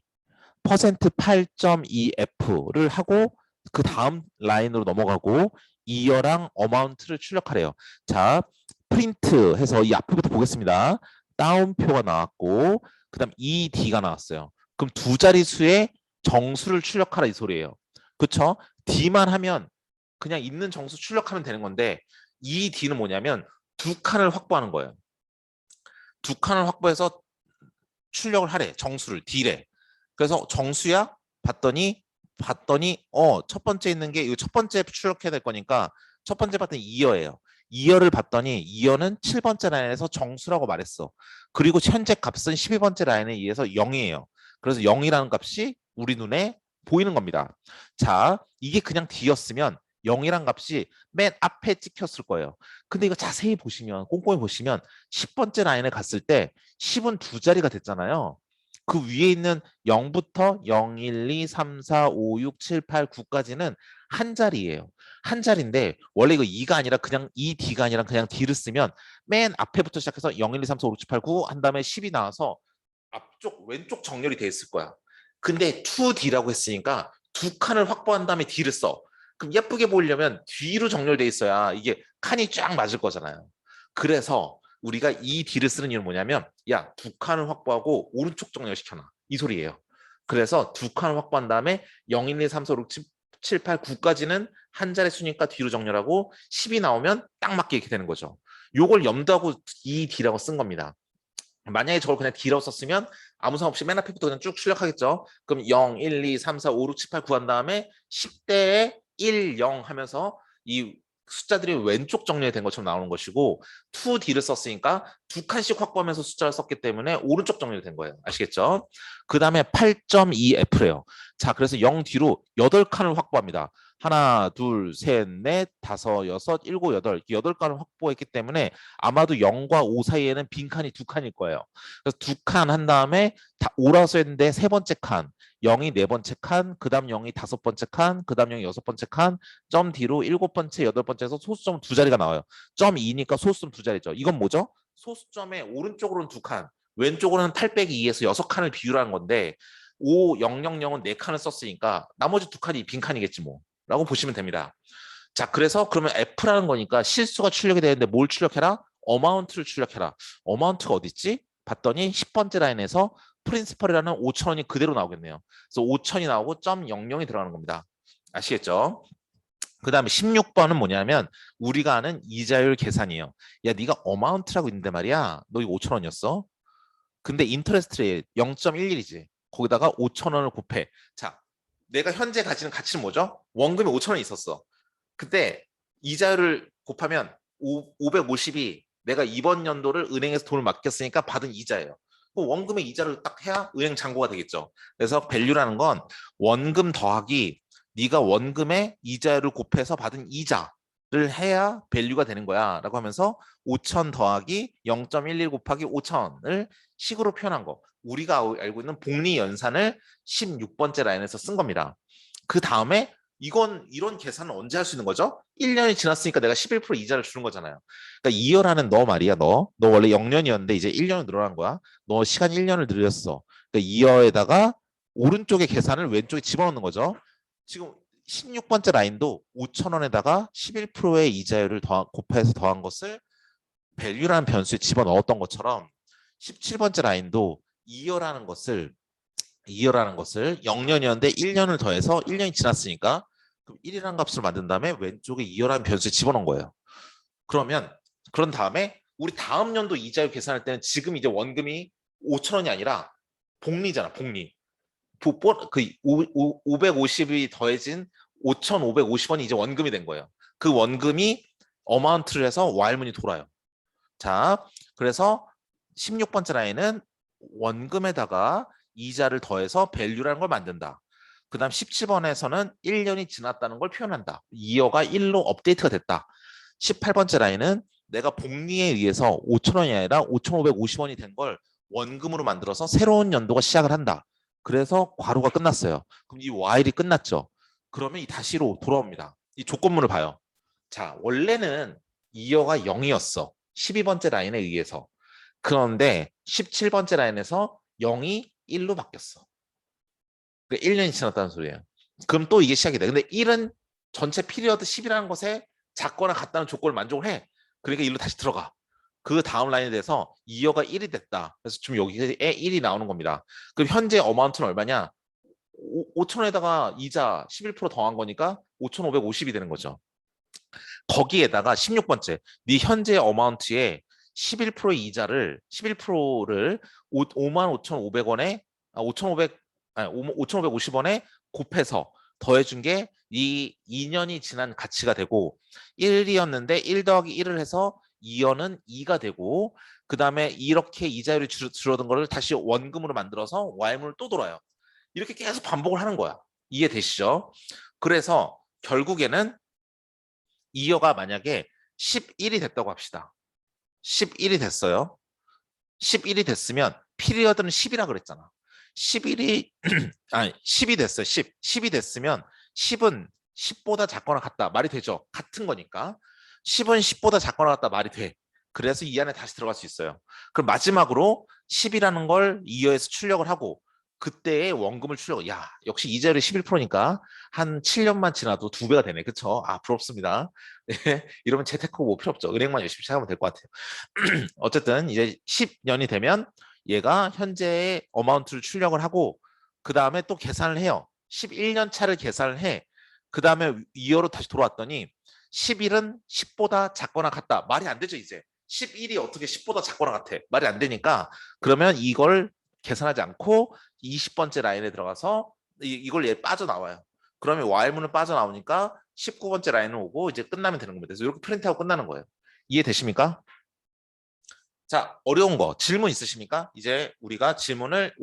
%8.2F를 하고 그 다음 라인으로 넘어가고 이어랑 어마운트를 출력하래요. 자, 프린트 해서 이 앞부터 보겠습니다. 다운표가 나왔고 그 다음 ED가 나왔어요. 그럼 두 자릿수의 정수를 출력하라 이 소리예요. 그쵸? D만 하면 그냥 있는 정수 출력하면 되는 건데 ED는 뭐냐면 두 칸을 확보하는 거예요. 두 칸을 확보해서 출력을 하래. 정수를 D래. 그래서 정수야? 봤더니 첫 번째 있는 게 이거 첫 번째 출력해야 될 거니까 첫 번째 봤더니 2여예요. 2여를 봤더니 2여는 7번째 라인에서 정수라고 말했어. 그리고 현재 값은 12번째 라인에 의해서 0이에요. 그래서 0이라는 값이 우리 눈에 보이는 겁니다. 자, 이게 그냥 D였으면 0이란 값이 맨 앞에 찍혔을 거예요. 근데 이거 자세히 보시면 꼼꼼히 보시면 10번째 라인에 갔을 때 10은 두 자리가 됐잖아요. 그 위에 있는 0부터 0, 1, 2, 3, 4, 5, 6, 7, 8, 9까지는 한 자리예요. 한 자리인데 원래 이거 2가 아니라 그냥 2D가 아니라 그냥 D를 쓰면 맨 앞에부터 시작해서 0, 1, 2, 3, 4, 5, 6, 7, 8, 9 한 다음에 10이 나와서 앞쪽 왼쪽 정렬이 돼 있을 거야. 근데 2D라고 했으니까 두 칸을 확보한 다음에 D를 써. 그럼 예쁘게 보이려면 뒤로 정렬돼 있어야 이게 칸이 쫙 맞을 거잖아요. 그래서 우리가 이 D를 쓰는 이유는 뭐냐면 야, 두 칸을 확보하고 오른쪽 정렬시켜놔. 이 소리예요. 그래서 두 칸을 확보한 다음에 0, 1, 2, 3, 4, 5, 6, 7, 8, 9까지는 한 자리 수니까 뒤로 정렬하고 10이 나오면 딱 맞게 이렇게 되는 거죠. 요걸 염두하고 이 D라고 쓴 겁니다. 만약에 저걸 그냥 D라고 썼으면 아무 상관 없이 맨 앞에부터 그냥 쭉 출력하겠죠. 그럼 0, 1, 2, 3, 4, 5, 6, 7, 8, 9 한 다음에 10대에 1, 0 하면서 이 숫자들이 왼쪽 정렬된 것처럼 나오는 것이고 2D를 썼으니까 두 칸씩 확보하면서 숫자를 썼기 때문에 오른쪽 정렬된 거예요. 아시겠죠? 그 다음에 8.2F래요. 자, 그래서 0D로 8칸을 확보합니다. 하나, 둘, 셋, 넷, 다섯, 여섯, 일곱, 여덟. 8칸을 확보했기 때문에 아마도 0과 5 사이에는 빈칸이 두 칸일 거예요. 그래서 두 칸 한 다음에 다 5라고 했는데 세 번째 칸, 0이 네 번째 칸, 그 다음 0이 다섯 번째 칸, 그 다음 0이 여섯 번째 칸, 점 D로 일곱 번째, 여덟 번째에서 소수점 두 자리가 나와요. 점 2니까 소수점 두 자리죠. 이건 뭐죠? 소수점의 오른쪽으로는 두 칸, 왼쪽으로는 8 빼기 2에서 여섯 칸을 비율하는 건데 5, 0, 0, 0은 네 칸을 썼으니까 나머지 두 칸이 빈칸이겠지 뭐. 라고 보시면 됩니다. 자, 그래서 그러면 F라는 거니까 실수가 출력이 되는데 뭘 출력해라? 어마운트를 출력해라. 어마운트가 어디 있지? 봤더니 10번째 라인에서 프린시펄이라는 5,000원이 그대로 나오겠네요. 그래서 5,000이 나오고 0.00이 들어가는 겁니다. 아시겠죠? 그 다음에 16번은 뭐냐면 우리가 아는 이자율 계산이에요. 야, 네가 어마운트라고 있는데 말이야. 너 이거 5,000원이었어? 근데 인터레스트 레이트 0.11이지. 거기다가 5,000원을 곱해. 자, 내가 현재 가지는 가치는 뭐죠? 원금이 5,000원이 있었어. 그때 이자율을 곱하면 550이 내가 이번 연도를 은행에서 돈을 맡겼으니까 받은 이자예요. 원금의 이자를 딱 해야 은행 잔고가 되겠죠. 그래서 밸류라는 건 원금 더하기 네가 원금의 이자율을 곱해서 받은 이자를 해야 밸류가 되는 거야 라고 하면서 5,000 더하기 0.11 곱하기 5,000을 식으로 표현한 거. 우리가 알고 있는 복리 연산을 16번째 라인에서 쓴 겁니다. 그 다음에 이런 계산은 언제 할 수 있는 거죠? 1년이 지났으니까 내가 11% 이자를 주는 거잖아요. 그러니까 2열하는 너 말이야, 너 원래 0년이었는데 이제 1년으로 늘어난 거야. 너 시간 1년을 늘렸어. 그러니까 2열에다가 오른쪽에 계산을 왼쪽에 집어넣는 거죠. 지금 16번째 라인도 5,000원에다가 11%의 이자율을 곱해서 더한 것을 밸류라는 변수에 집어넣었던 것처럼 17번째 라인도 2열하는 것을 0년이었는데 1년을 더해서 1년이 지났으니까 그럼 1이라는 값을 만든 다음에 왼쪽에 2열하는 변수에 집어넣은 거예요. 그런 다음에 우리 다음 연도 이자율 계산할 때는 지금 이제 원금이 5,000원이 아니라 복리잖아, 복리. 그 550이 더해진 5,550원이 이제 원금이 된 거예요. 그 원금이 어마운트를 해서 와일문이 돌아요. 자, 그래서 16번째 라인은 원금에다가 이자를 더해서 밸류라는 걸 만든다. 그 다음 17번에서는 1년이 지났다는 걸 표현한다. 이어가 1로 업데이트가 됐다. 18번째 라인은 내가 복리에 의해서 5,000원이 아니라 5,550원이 된 걸 원금으로 만들어서 새로운 연도가 시작을 한다. 그래서 괄호가 끝났어요. 그럼 이 while이 끝났죠. 그러면 이 다시로 돌아옵니다. 이 조건문을 봐요. 자, 원래는 이어가 0이었어. 12번째 라인에 의해서. 그런데 17번째 라인에서 0이 1로 바뀌었어. 그러니까 1년이 지났다는 소리예요. 그럼 또 이게 시작이 돼. 근데 1은 전체 피리어드 10이라는 것에 작거나 같다는 조건을 만족을 해. 그러니까 1로 다시 들어가. 그 다음 라인에 대해서 이어가 1이 됐다. 그래서 지금 여기에 1이 나오는 겁니다. 그럼 현재 어마운트는 얼마냐? 5,000원에다가 이자 11% 더한 거니까 5,550이 되는 거죠. 거기에다가 16번째, 네 현재 어마운트에 11%의 이자를 11%를 55,500원에 5,500 아니 5,550원에 곱해서 더해준 게 이 2년이 지난 가치가 되고 1이었는데 1 더하기 1을 해서 2년은 2가 되고 그 다음에 이렇게 이자율이 줄어든 거를 다시 원금으로 만들어서 Y문을 또 돌아요. 이렇게 계속 반복을 하는 거야. 이해되시죠? 그래서 결국에는 이어가 만약에 11이 됐다고 합시다. 11이 됐어요. 11이 됐으면 피리어드는 10이라 그랬잖아. 11이 아니 10이 됐어요. 10이 됐으면 10은 10보다 작거나 같다. 말이 되죠. 같은 거니까. 10은 10보다 작거나 같다. 말이 돼. 그래서 이 안에 다시 들어갈 수 있어요. 그럼 마지막으로 10이라는 걸 이어에서 출력을 하고 그때의 원금을 출력. 야, 역시 이자율이 11%니까 한 7년만 지나도 2배가 되네. 그쵸? 아, 부럽습니다. 네, 이러면 재테크 뭐 필요 없죠. 은행만 열심히 찾아보면 될 것 같아요. 어쨌든 이제 10년이 되면 얘가 현재의 어마운트를 출력을 하고 그 다음에 또 계산을 해요. 11년 차를 계산을 해. 그 다음에 이어로 다시 돌아왔더니 11은 10보다 작거나 같다. 말이 안 되죠, 이제. 11이 어떻게 10보다 작거나 같아. 말이 안 되니까 그러면 이걸 계산하지 않고 20번째 라인에 들어가서 이걸 얘 빠져나와요. 그러면 Y문을 빠져나오니까 19번째 라인을 오고 이제 끝나면 되는 겁니다. 그래서 이렇게 프린트하고 끝나는 거예요. 이해되십니까? 자, 어려운 거 질문 있으십니까? 이제 우리가 질문을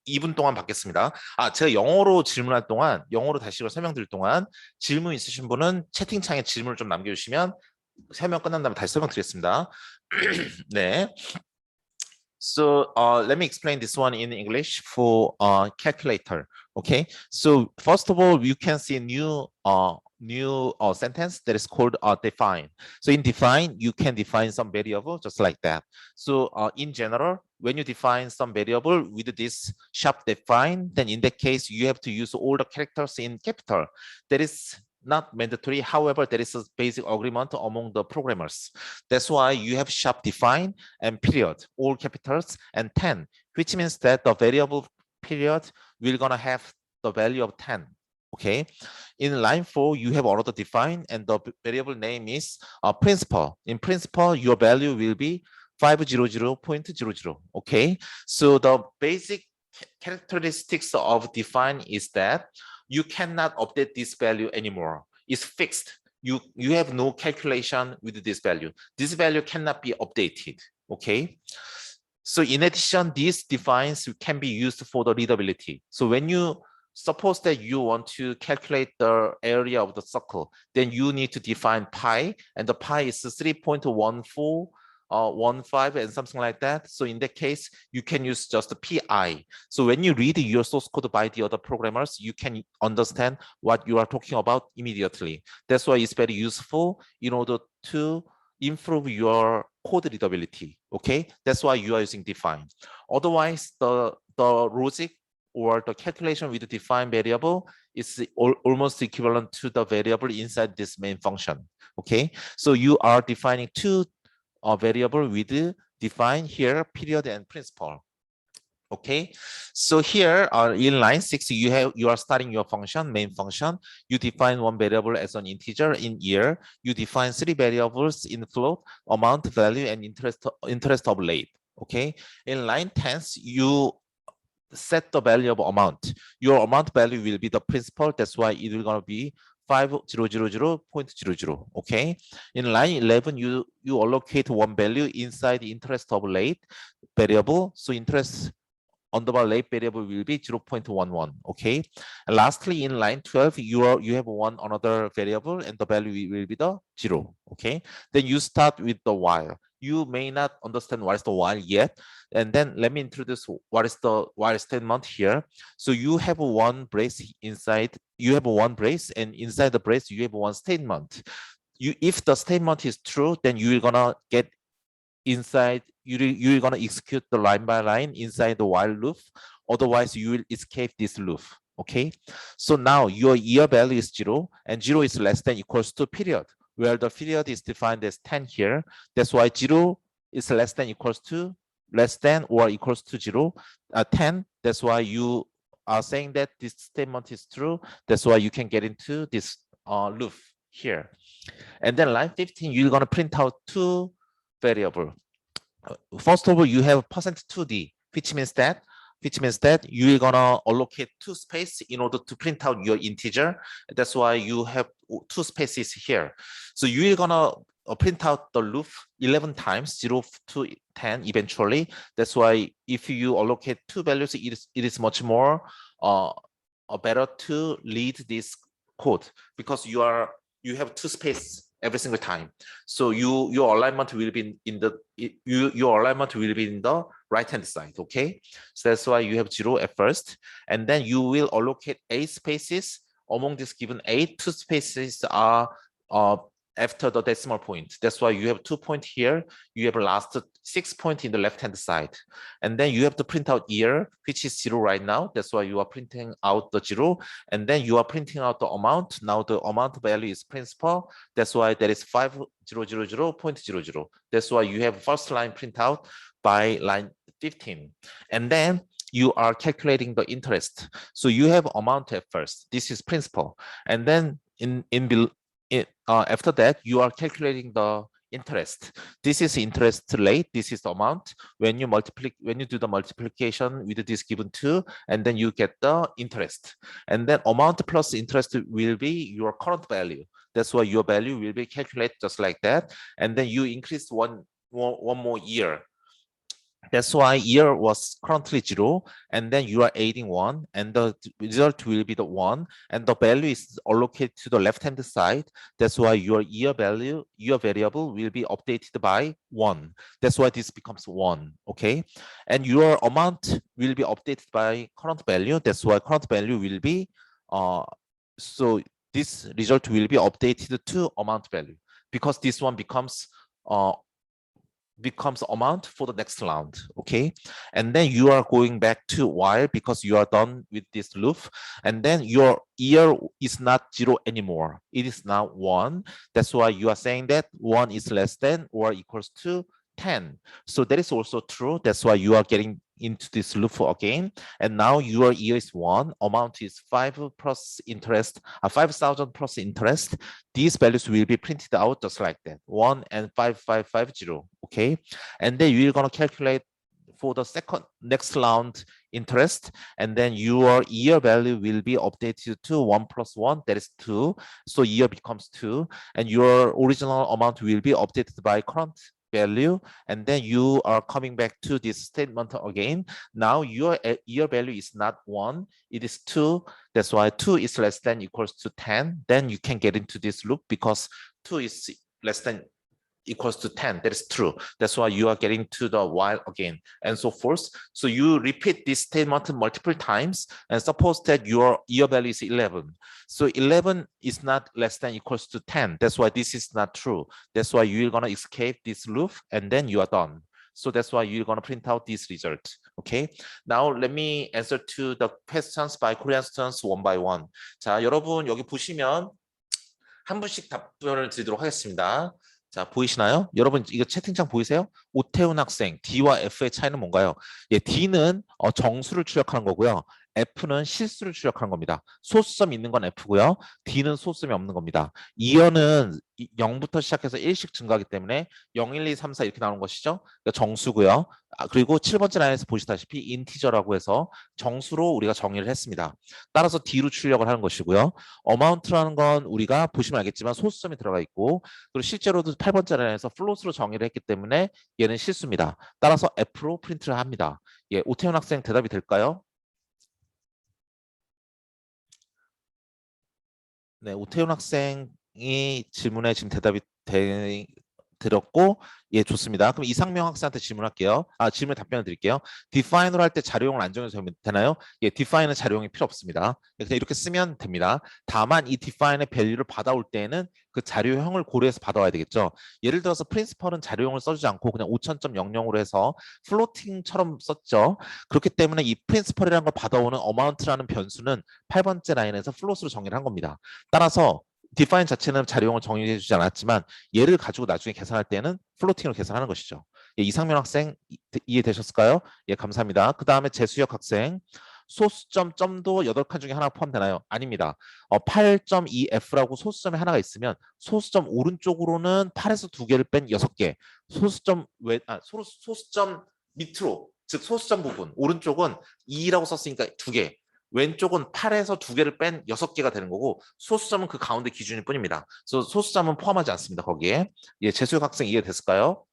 2분 동안 받겠습니다. 아, 제가 영어로 질문할 동안, 영어로 다시 설명드릴 동안 질문 있으신 분은 채팅창에 질문을 좀 남겨주시면 설명 끝난 다음에 다시 설명드리겠습니다. 네. So let me explain this one in English for calculator. Okay. So first of all, you can see new sentence that is called define. So in define, you can define some variable just like that. So in general, when you define some variable with this sharp define, then in that case, you have to use all the characters in capital. That is not mandatory. However, there is a basic agreement among the programmers. That's why you have sharp define and period, all capitals, and 10, which means that the variable period will gonna have the value of 10. Okay, in line 4 you have another define, and the variable name is principal. In principal, your value will be 500.00. Okay, so the basic characteristics of define is that you cannot update this value anymore. It's fixed. You have no calculation with this value. This value cannot be updated. Okay, so in addition, these defines can be used for the readability. So when you suppose that you want to calculate the area of the circle, then you need to define pi, and the pi is 3.1415 and something like that. So in that case, you can use just the pi. So when you read your source code by the other programmers, you can understand what you are talking about immediately. That's why it's very useful in order to improve your code readability. Okay, that's why you are using define. Otherwise, the logic or the calculation with the defined variable is almost equivalent to the variable inside this main function. Okay, so you are defining two variable with define here period and principal. Okay, so here in line 6 you are starting your function, main function. You define one variable as an integer in year. You define 3 variables in float, amount, value, and interest of late. Okay, in line 10 you set the value of amount. Your amount value will be the principal. That's why it will gonna be 5000.00. Okay. In line 11, you allocate one value inside the interest of late variable. So interest underbar late variable will be 0.11. Okay. And lastly, in line 12, you have one another variable, and the value will be the 0. Okay. Then you start with the while. You may not understand what is the while yet. And then let me introduce what is the while statement here. So you have one brace inside, you have one brace, and inside the brace, you have one statement. If the statement is true, then you're gonna get inside, you're gonna execute the line by line inside the while loop. Otherwise, you will escape this loop. Okay. So now your year value is 0, and 0 is less than equals to period, where the period is defined as 10 here. That's why 0 is less than equals to or equals to 0, 10. That's why you are saying that this statement is true. That's why you can get into this loop here. And then line 15, you're gonna print out two variable. First of all, you have %2d, which means that you're gonna allocate two space in order to print out your integer. That's why you have two spaces here. So you're gonna print out the loop 11 times, 0 to 10 eventually. That's why if you allocate two values, it is much more better to read this code, because you have two spaces every single time. So your alignment will be in the right hand side. Okay, so that's why you have 0 at first, and then you will allocate 8 spaces. Among this given 8, 2 spaces are after the decimal point. That's why you have 2 points here. You have last 6 points in the left hand side, and then you have to print out year, which is 0 right now. That's why you are printing out the 0, and then you are printing out the amount. Now the amount value is principal. That's why there is 5000.00. That's why you have first line printout by line 15, and then you are calculating the interest. So you have amount at first. This is principal, and then after that, you are calculating the interest. This is interest rate. This is the amount. When you do the multiplication with this given 2, and then you get the interest. And then amount plus interest will be your current value. That's why your value will be calculated just like that. And then you increase one more year. That's why year was currently 0, and then you are adding 1, and the result will be the 1, and the value is allocated to the left-hand side. That's why your year variable will be updated by 1. That's why this becomes 1. Okay, and your amount will be updated by current value. That's why current value will be so this result will be updated to amount value, because this one becomes amount for the next round. Okay, and then you are going back to while, because you are done with this loop, and then your year is not 0 anymore. It is now 1. That's why you are saying that 1 is less than or equals to 10. So that is also true. That's why you are getting into this loop again. And now your year is 1, amount is 5 plus interest, 5,000 plus interest. These values will be printed out just like that, 1 and 5550, okay? And then you're gonna calculate for the next round interest, and then your year value will be updated to 1 plus 1, that is 2. So year becomes 2, and your original amount will be updated by current value, and then you are coming back to this statement again. Now your year value is not 1, it is 2. That's why 2 is less than equals to 10. Then you can get into this loop because 2 is less than equals to 10. That is true. That's why you are getting to the while again, and so forth. So you repeat this statement multiple times, and suppose that your year value is 11. So 11 is not less than equals to 10. That's why this is not true. That's why you're gonna escape this loop, and then you are done. So that's why you're gonna print out this result. Okay. Now let me answer to the questions by Korean students one by one. 자, 여러분 여기 보시면 한 분씩 답변을 드리도록 하겠습니다. 자, 보이시나요? 여러분 이거 채팅창 보이세요? 오태훈 학생, D와 F의 차이는 뭔가요? 예, D는 정수를 출력하는 거고요. F는 실수를 출력하는 겁니다. 소수점 있는 건 F고요. D는 소수점이 없는 겁니다. 이어는 0부터 시작해서 1씩 증가하기 때문에 0, 1, 2, 3, 4 이렇게 나오는 것이죠. 그러니까 정수고요. 그리고 7번째 라인에서 보시다시피 인티저라고 해서 정수로 우리가 정의를 했습니다. 따라서 D로 출력을 하는 것이고요. 어마운트라는 건 우리가 보시면 알겠지만 소수점이 들어가 있고, 그리고 실제로도 8번째 라인에서 플롯으로 정의를 했기 때문에 얘는 실수입니다. 따라서 F로 프린트를 합니다. 예, 오태훈 학생 대답이 될까요? 네, 오태훈 학생이 질문에 지금 대답이 들었고, 예, 좋습니다. 그럼 이상명 학생한테 질문할게요. 질문 답변을 드릴게요. define으로 할 때 자료용을 안 정해도 되나요? 예, define은 자료용이 필요 없습니다. 그냥 이렇게 쓰면 됩니다. 다만 이 define의 밸류를 받아올 때에는 그 자료형을 고려해서 받아와야 되겠죠. 예를 들어서 프린시펄은 자료용을 써주지 않고 그냥 5000.00으로 해서 플로팅처럼 썼죠. 그렇기 때문에 이 프린시펄이라는 걸 받아오는 amount라는 변수는 8번째 라인에서 플롯으로 정의를 한 겁니다. 따라서 define 자체는 자료용을 정의해 주지 않았지만 얘를 가지고 나중에 계산할 때는 플로팅으로 계산하는 것이죠. 예, 이상면 학생 이해되셨을까요? 예, 감사합니다. 그 다음에 재수혁 학생. 소수점 점도 8칸 중에 하나 포함되나요? 아닙니다. 8.2F라고 소수점에 하나가 있으면 소수점 오른쪽으로는 8에서 2개를 뺀 6개, 소수점 소수점 밑으로, 즉 소수점 부분 오른쪽은 2라고 썼으니까 2개, 왼쪽은 8에서 2개를 뺀 6개가 되는 거고, 소수점은 그 가운데 기준일 뿐입니다. 그래서 소수점은 포함하지 않습니다. 거기에. 예, 재수혁 학생 이해됐을까요?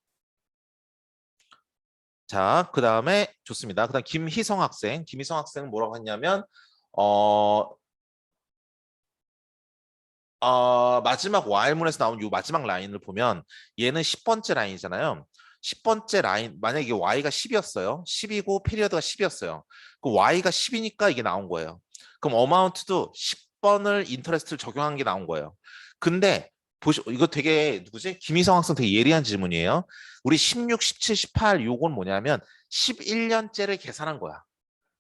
자, 그 다음에 좋습니다. 그 다음 김희성 학생. 김희성 학생은 뭐라고 했냐면 마지막 while문에서 나온 이 마지막 라인을 보면 얘는 10번째 라인이잖아요. 10번째 라인, 만약에 y가 10이었어요. 10이고 피리어드가 10이었어요. 그 y가 10이니까 이게 나온 거예요. 그럼 어마운트도 10번을 인터레스트를 적용한 게 나온 거예요. 근데 이거 되게 누구지? 김희성 학생 되게 예리한 질문이에요. 우리 16, 17, 18 요건 뭐냐면 11년째를 계산한 거야.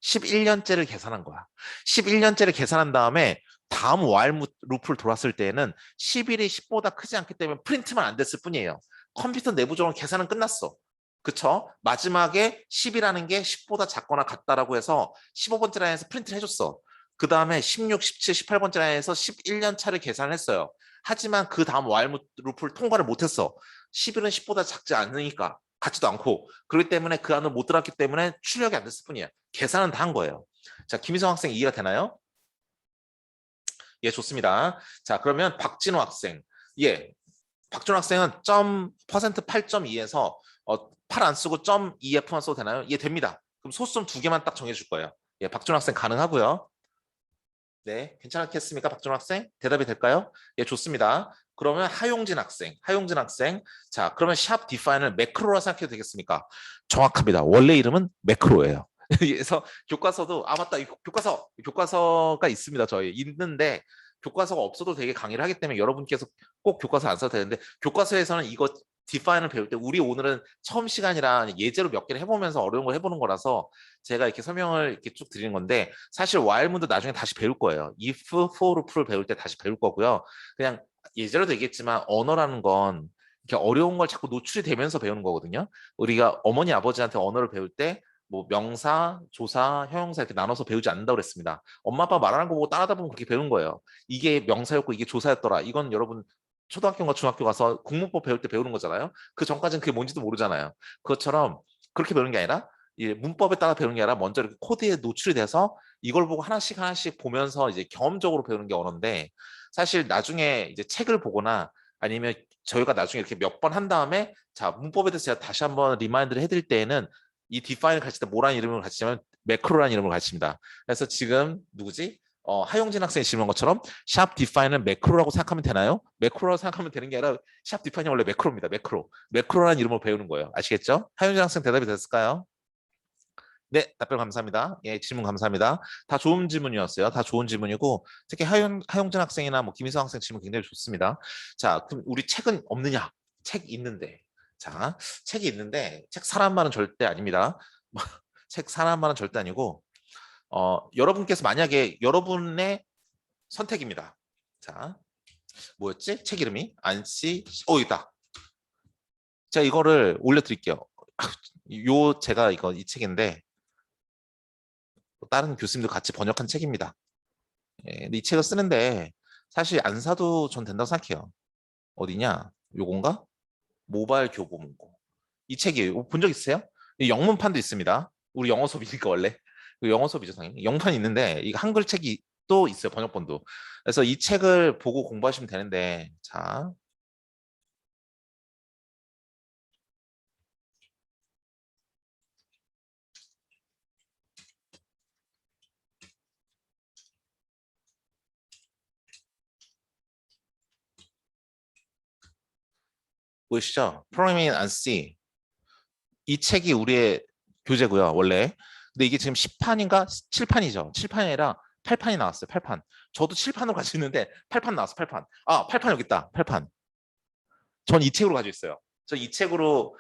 11년째를 계산한 거야. 11년째를 계산한 다음에 다음 while 루프를 돌았을 때에는 11이 10보다 크지 않기 때문에 프린트만 안 됐을 뿐이에요. 컴퓨터 내부적으로 계산은 끝났어. 그쵸? 마지막에 10이라는 게 10보다 작거나 같다라고 해서 15번째 라인에서 프린트를 해줬어. 그 다음에 16, 17, 18번째 라인에서 11년 차를 계산을 했어요. 하지만 그 다음 while 루프를 통과를 못했어. 11은 10보다 작지 않으니까, 같지도 않고, 그렇기 때문에 그 안으로 못 들어갔기 때문에 출력이 안 됐을 뿐이야. 계산은 다 한 거예요. 자, 김희성 학생 이해가 되나요? 예, 좋습니다. 자, 그러면 박진호 학생. 예, 박진호 학생은 점 퍼센트 8.2에서 8 안 쓰고 점 2F만 써도 되나요? 예, 됩니다. 그럼 소수점 2개만 딱 정해줄 거예요. 예, 박진호 학생 가능하고요. 네, 괜찮겠습니까, 박진호 학생? 대답이 될까요? 예, 좋습니다. 그러면 하용진 학생. 자, 그러면 샵 디파인을 매크로라 생각해도 되겠습니까? 정확합니다. 원래 이름은 매크로예요. 그래서 교과서도 맞다, 교과서가 있습니다. 저희 있는데 교과서가 없어도 되게 강의를 하기 때문에 여러분께서 꼭 교과서 안 써도 되는데, 교과서에서는 이거 디파인을 배울 때 우리 오늘은 처음 시간이라 예제로 몇 개를 해보면서 어려운 걸 해보는 거라서 제가 이렇게 설명을 이렇게 쭉 드리는 건데, 사실 while문도 나중에 다시 배울 거예요. if, for, loop를 배울 때 다시 배울 거고요. 그냥 예제로 되겠지만 언어라는 건 이렇게 어려운 걸 자꾸 노출이 되면서 배우는 거거든요. 우리가 어머니 아버지한테 언어를 배울 때 뭐 명사, 조사, 형용사 이렇게 나눠서 배우지 않는다고 그랬습니다. 엄마 아빠 말하는 거 보고 따라다 보면 그렇게 배우는 거예요. 이게 명사였고 이게 조사였더라. 이건 여러분 초등학교가 중학교 가서 국문법 배울 때 배우는 거잖아요. 그 전까지는 그게 뭔지도 모르잖아요. 그것처럼 그렇게 배우는 게 아니라 이 문법에 따라 배우는 게 아니라 먼저 이렇게 코드에 노출이 돼서 이걸 보고 하나씩 하나씩 보면서 이제 경험적으로 배우는 게 언어인데, 사실 나중에 이제 책을 보거나 아니면 저희가 나중에 이렇게 몇 번 한 다음에 자 문법에 대해서 제가 다시 한번 리마인드를 해드릴 때에는 이 디파인을 가르칠 때 뭐라는 이름을 가르치냐면 매크로라는 이름을 가르칩니다. 그래서 지금 누구지? 하용진 학생이 질문한 것처럼 샵 디파인은 매크로라고 생각하면 되나요? 매크로라고 생각하면 되는 게 아니라 샵 디파인이 원래 매크로입니다. 매크로라는 이름으로 배우는 거예요. 아시겠죠? 하용진 학생 대답이 됐을까요? 네, 답변 감사합니다. 예, 질문 감사합니다. 다 좋은 질문이었어요. 다 좋은 질문이고, 특히 하용진 학생이나 뭐 김희성 학생 질문 굉장히 좋습니다. 자, 그럼 우리 책은 없느냐? 책 있는데. 자, 책이 있는데, 책 사람 말은 절대 아닙니다. 책 사람 말은 절대 아니고, 여러분께서 만약에 여러분의 선택입니다. 자, 뭐였지? 책 이름이? 안씨, 있다. 제가 이거를 올려드릴게요. 제가 이 책인데, 다른 교수님도 같이 번역한 책입니다. 예, 근데 이 책을 쓰는데 사실 안 사도 전 된다고 생각해요. 어디냐? 요건가? 모바일 교보문고. 이 책이 본 적 있으세요? 이 영문판도 있습니다. 우리 영어 수업이니까 원래 영어 수업이죠, 당연히. 영판이 있는데 이 한글 책이 또 있어요, 번역본도. 그래서 이 책을 보고 공부하시면 되는데, 자, 보이시죠? Programming and C. 이 책이 우리의 교재고요, 원래. 근데 이게 지금 10판인가 7판이죠. 7판이 아니라 8판이 나왔어요. 8판. 저도 7판으로 가지고 있는데 8판 나왔어. 8판. 8판 여기 있다. 8판. 전 이 책으로 가지고 있어요. 저 이 책으로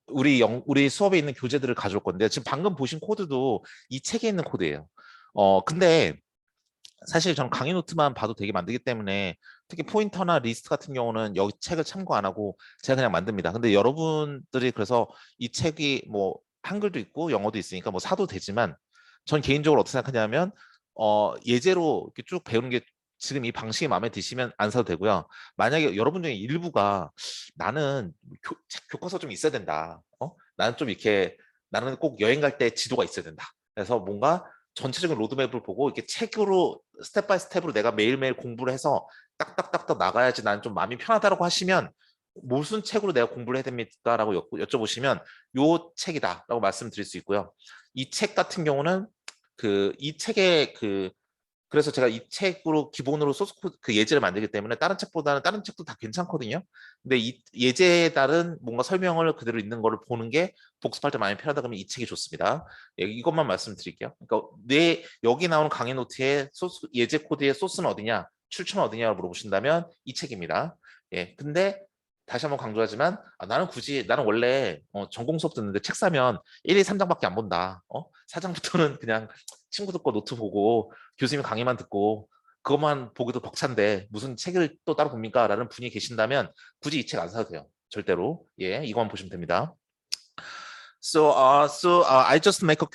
우리 수업에 있는 교재들을 가져올 건데, 지금 방금 보신 코드도 이 책에 있는 코드예요. 근데 사실 전 강의 노트만 봐도 되게 만들기 때문에 특히 포인터나 리스트 같은 경우는 여기 책을 참고 안 하고 제가 그냥 만듭니다. 근데 여러분들이 그래서 이 책이 뭐 한글도 있고 영어도 있으니까 뭐 사도 되지만, 전 개인적으로 어떻게 생각하냐면 예제로 이렇게 쭉 배우는 게 지금 이 방식이 마음에 드시면 안 사도 되고요. 만약에 여러분 중에 일부가 나는 교과서 좀 있어야 된다. 나는 좀 이렇게 나는 꼭 여행 갈 때 지도가 있어야 된다. 그래서 뭔가 전체적인 로드맵을 보고 이렇게 책으로 스텝 바이 스텝으로 내가 매일매일 공부를 해서 딱딱딱딱 나가야지 난 좀 마음이 편하다라고 하시면, 무슨 책으로 내가 공부를 해야 됩니까? 라고 여쭤보시면 요 책이다라고 말씀드릴 수 있고요. 이 책 같은 경우는 이 책의 그래서 제가 이 책으로 기본으로 소스 코드 예제를 만들기 때문에 다른 책보다는 다른 책도 다 괜찮거든요. 근데 이 예제에 따른 뭔가 설명을 그대로 있는 거를 보는 게 복습할 때 많이 편하다 그러면 이 책이 좋습니다. 예, 이것만 말씀드릴게요. 그러니까 여기 나오는 강의 노트의 예제 코드의 소스는 어디냐, 출처는 어디냐고 물어보신다면 이 책입니다. 예, 근데 다시 한번 강조하지만 나는 원래 전공 수업 듣는데 책 사면 1, 2, 3장밖에 안 본다. 4장부터는 그냥 친구들 거 노트 보고 교수님 강의만 듣고 그것만 보기도 벅찬데 무슨 책을 또 따로 봅니까? 라는 분이 계신다면 굳이 이 책 안 사도 돼요. 절대로. 예, 이거만 보시면 됩니다. I just make a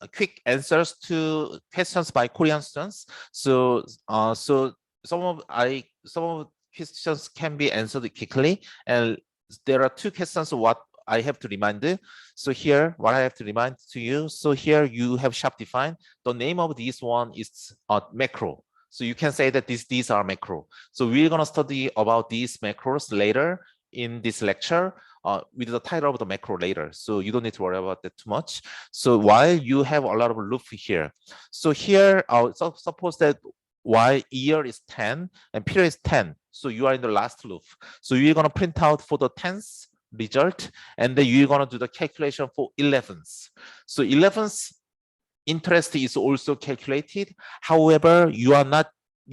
quick answers to questions by Korean students. Some of questions can be answered quickly, and there are two questions what I have to remind. So here, what I have to remind to you. So here you have sharp defined. The name of this one is macro. So you can say that these are macro. So we're gonna study about these macros later in this lecture with the title of the macro later. So you don't need to worry about that too much. So while you have a lot of loop here. So here, suppose that while year is 10 and period is 10. So you are in the last loop. So you're gonna print out for the 10th result, and then you're gonna do the calculation for 11th. So 11th interest is also calculated. However, you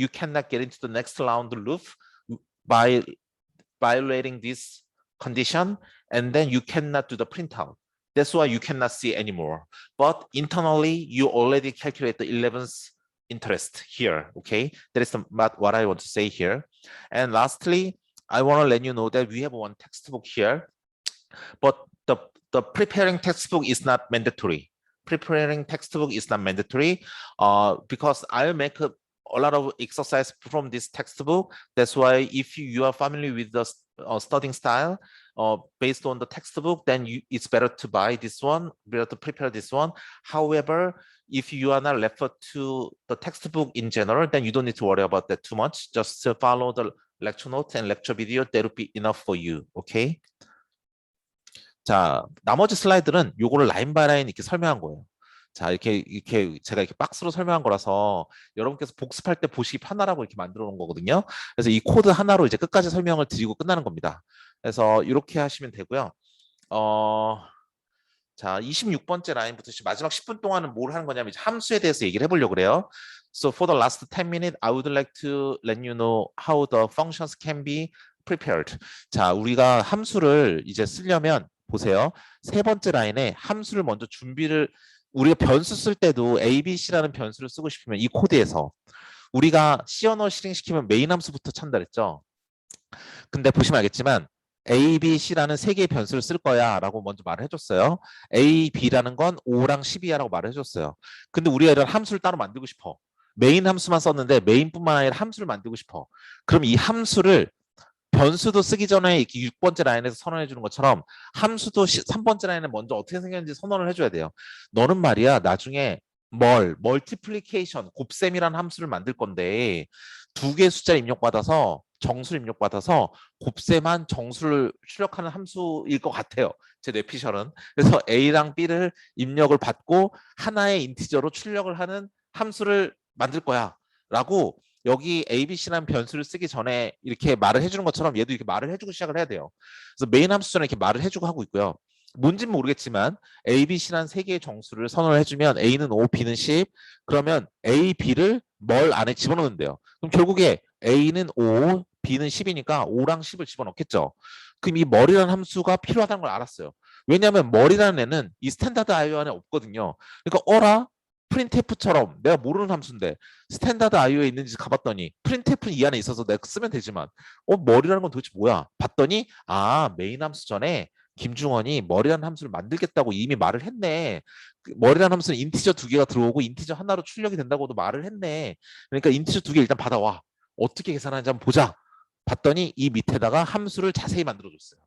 cannot get into the next round loop by violating this condition, and then you cannot do the printout. That's why you cannot see anymore. But internally, you already calculate the 11th interest here. Okay, that is what I want to say here. And lastly, I want to let you know that we have one textbook here, but the preparing textbook is not mandatory. Preparing textbook is not mandatory because I'll make a lot of exercise from this textbook. That's why if you are familiar with the studying style based on the textbook, then it's better to buy this one, better to prepare this one. However, if you are not referred to the textbook in general, then you don't need to worry about that too much. Just follow the lecture notes and lecture video. That will be enough for you. Okay? 자, 나머지 슬라이드는 요거를 라인 바이 라인 이렇게 설명한 거예요. 자, 이렇게 제가 이렇게 박스로 설명한 거라서 여러분께서 복습할 때 보시기 편하라고 이렇게 만들어 놓은 거거든요. 그래서 이 코드 하나로 이제 끝까지 설명을 드리고 끝나는 겁니다. 그래서 이렇게 하시면 되고요. 자, 26번째 라인부터 마지막 10분 동안은 뭘 하는 거냐면 이제 함수에 대해서 얘기를 해보려고 그래요. So for the last 10 minutes, I would like to let you know how the functions can be prepared. 자, 우리가 함수를 이제 쓰려면 보세요. 세 번째 라인에 함수를 먼저 준비를 우리가 변수 쓸 때도 ABC라는 변수를 쓰고 싶으면 이 코드에서 우리가 C 언어 실행시키면 메인 함수부터 찬다 그랬죠. 근데 보시면 알겠지만 A, B, C라는 세 개의 변수를 쓸 거야 라고 먼저 말을 해줬어요. A, B라는 건 5랑 10이야 라고 말을 해줬어요. 근데 우리가 이런 함수를 따로 만들고 싶어. 메인 함수만 썼는데 메인뿐만 아니라 함수를 만들고 싶어. 그럼 이 함수를 변수도 쓰기 전에 이렇게 6번째 라인에서 선언해 주는 것처럼 함수도 3번째 라인에 먼저 어떻게 생겼는지 선언을 해줘야 돼요. 너는 말이야 나중에 멀티플리케이션, 곱셈이라는 함수를 만들 건데 두 개의 숫자를 입력받아서 정수를 입력받아서 곱셈한 정수를 출력하는 함수일 것 같아요. 제 뇌피셜은. 그래서 A랑 B를 입력을 받고 하나의 인티저로 출력을 하는 함수를 만들 거야 라고 여기 ABC라는 변수를 쓰기 전에 이렇게 말을 해주는 것처럼 얘도 이렇게 말을 해주고 시작을 해야 돼요. 그래서 메인 함수 전에 이렇게 말을 해주고 하고 있고요. 뭔지는 모르겠지만 ABC라는 세 개의 정수를 선언을 해주면 A는 5, B는 10. 그러면 A, B를 뭘 안에 집어넣으면 돼요. 그럼 결국에 A는 5, B는 10이니까 5랑 10을 집어넣겠죠. 그럼 이 머리라는 함수가 필요하다는 걸 알았어요. 왜냐하면 머리라는 애는 이 스탠다드 IO 안에 없거든요. 그러니까 어라? 프린트F처럼 내가 모르는 함수인데 스탠다드 IO에 있는지 가봤더니 프린트F는 이 안에 있어서 내가 쓰면 되지만 머리라는 건 도대체 뭐야? 봤더니 메인 함수 전에 김중원이 머리라는 함수를 만들겠다고 이미 말을 했네. 머리라는 함수는 인티저 두 개가 들어오고 인티저 하나로 출력이 된다고도 말을 했네. 그러니까 인티저 두 개 일단 받아와. 어떻게 계산하는지 한번 보자. 봤더니 이 밑에다가 함수를 자세히 만들어줬어요.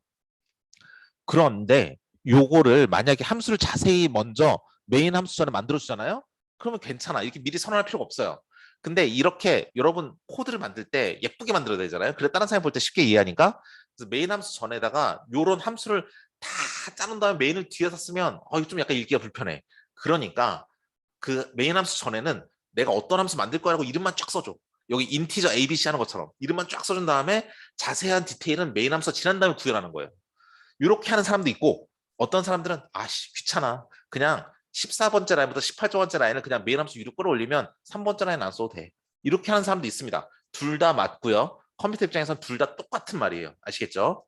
그런데 요거를 만약에 함수를 자세히 먼저 메인 함수 전에 만들어주잖아요. 그러면 괜찮아. 이렇게 미리 선언할 필요가 없어요. 근데 이렇게 여러분 코드를 만들 때 예쁘게 만들어야 되잖아요. 그래 다른 사람이 볼 때 쉽게 이해하니까 그래서 메인 함수 전에다가 요런 함수를 다 짜놓은 다음에 메인을 뒤에서 쓰면 이거 좀 약간 읽기가 불편해. 그러니까 그 메인 함수 전에는 내가 어떤 함수 만들 거라고 이름만 쫙 써줘. 여기 인티저 ABC 하는 것처럼 이름만 쫙 써준 다음에 자세한 디테일은 메인 함수 지난 다음에 구현하는 거예요. 이렇게 하는 사람도 있고 어떤 사람들은 귀찮아. 그냥 14번째 라인부터 18번째 라인을 그냥 메인 함수 위로 끌어올리면 3번째 라인 안 써도 돼. 이렇게 하는 사람도 있습니다. 둘 다 맞고요. 컴퓨터 입장에서는 둘 다 똑같은 말이에요. 아시겠죠?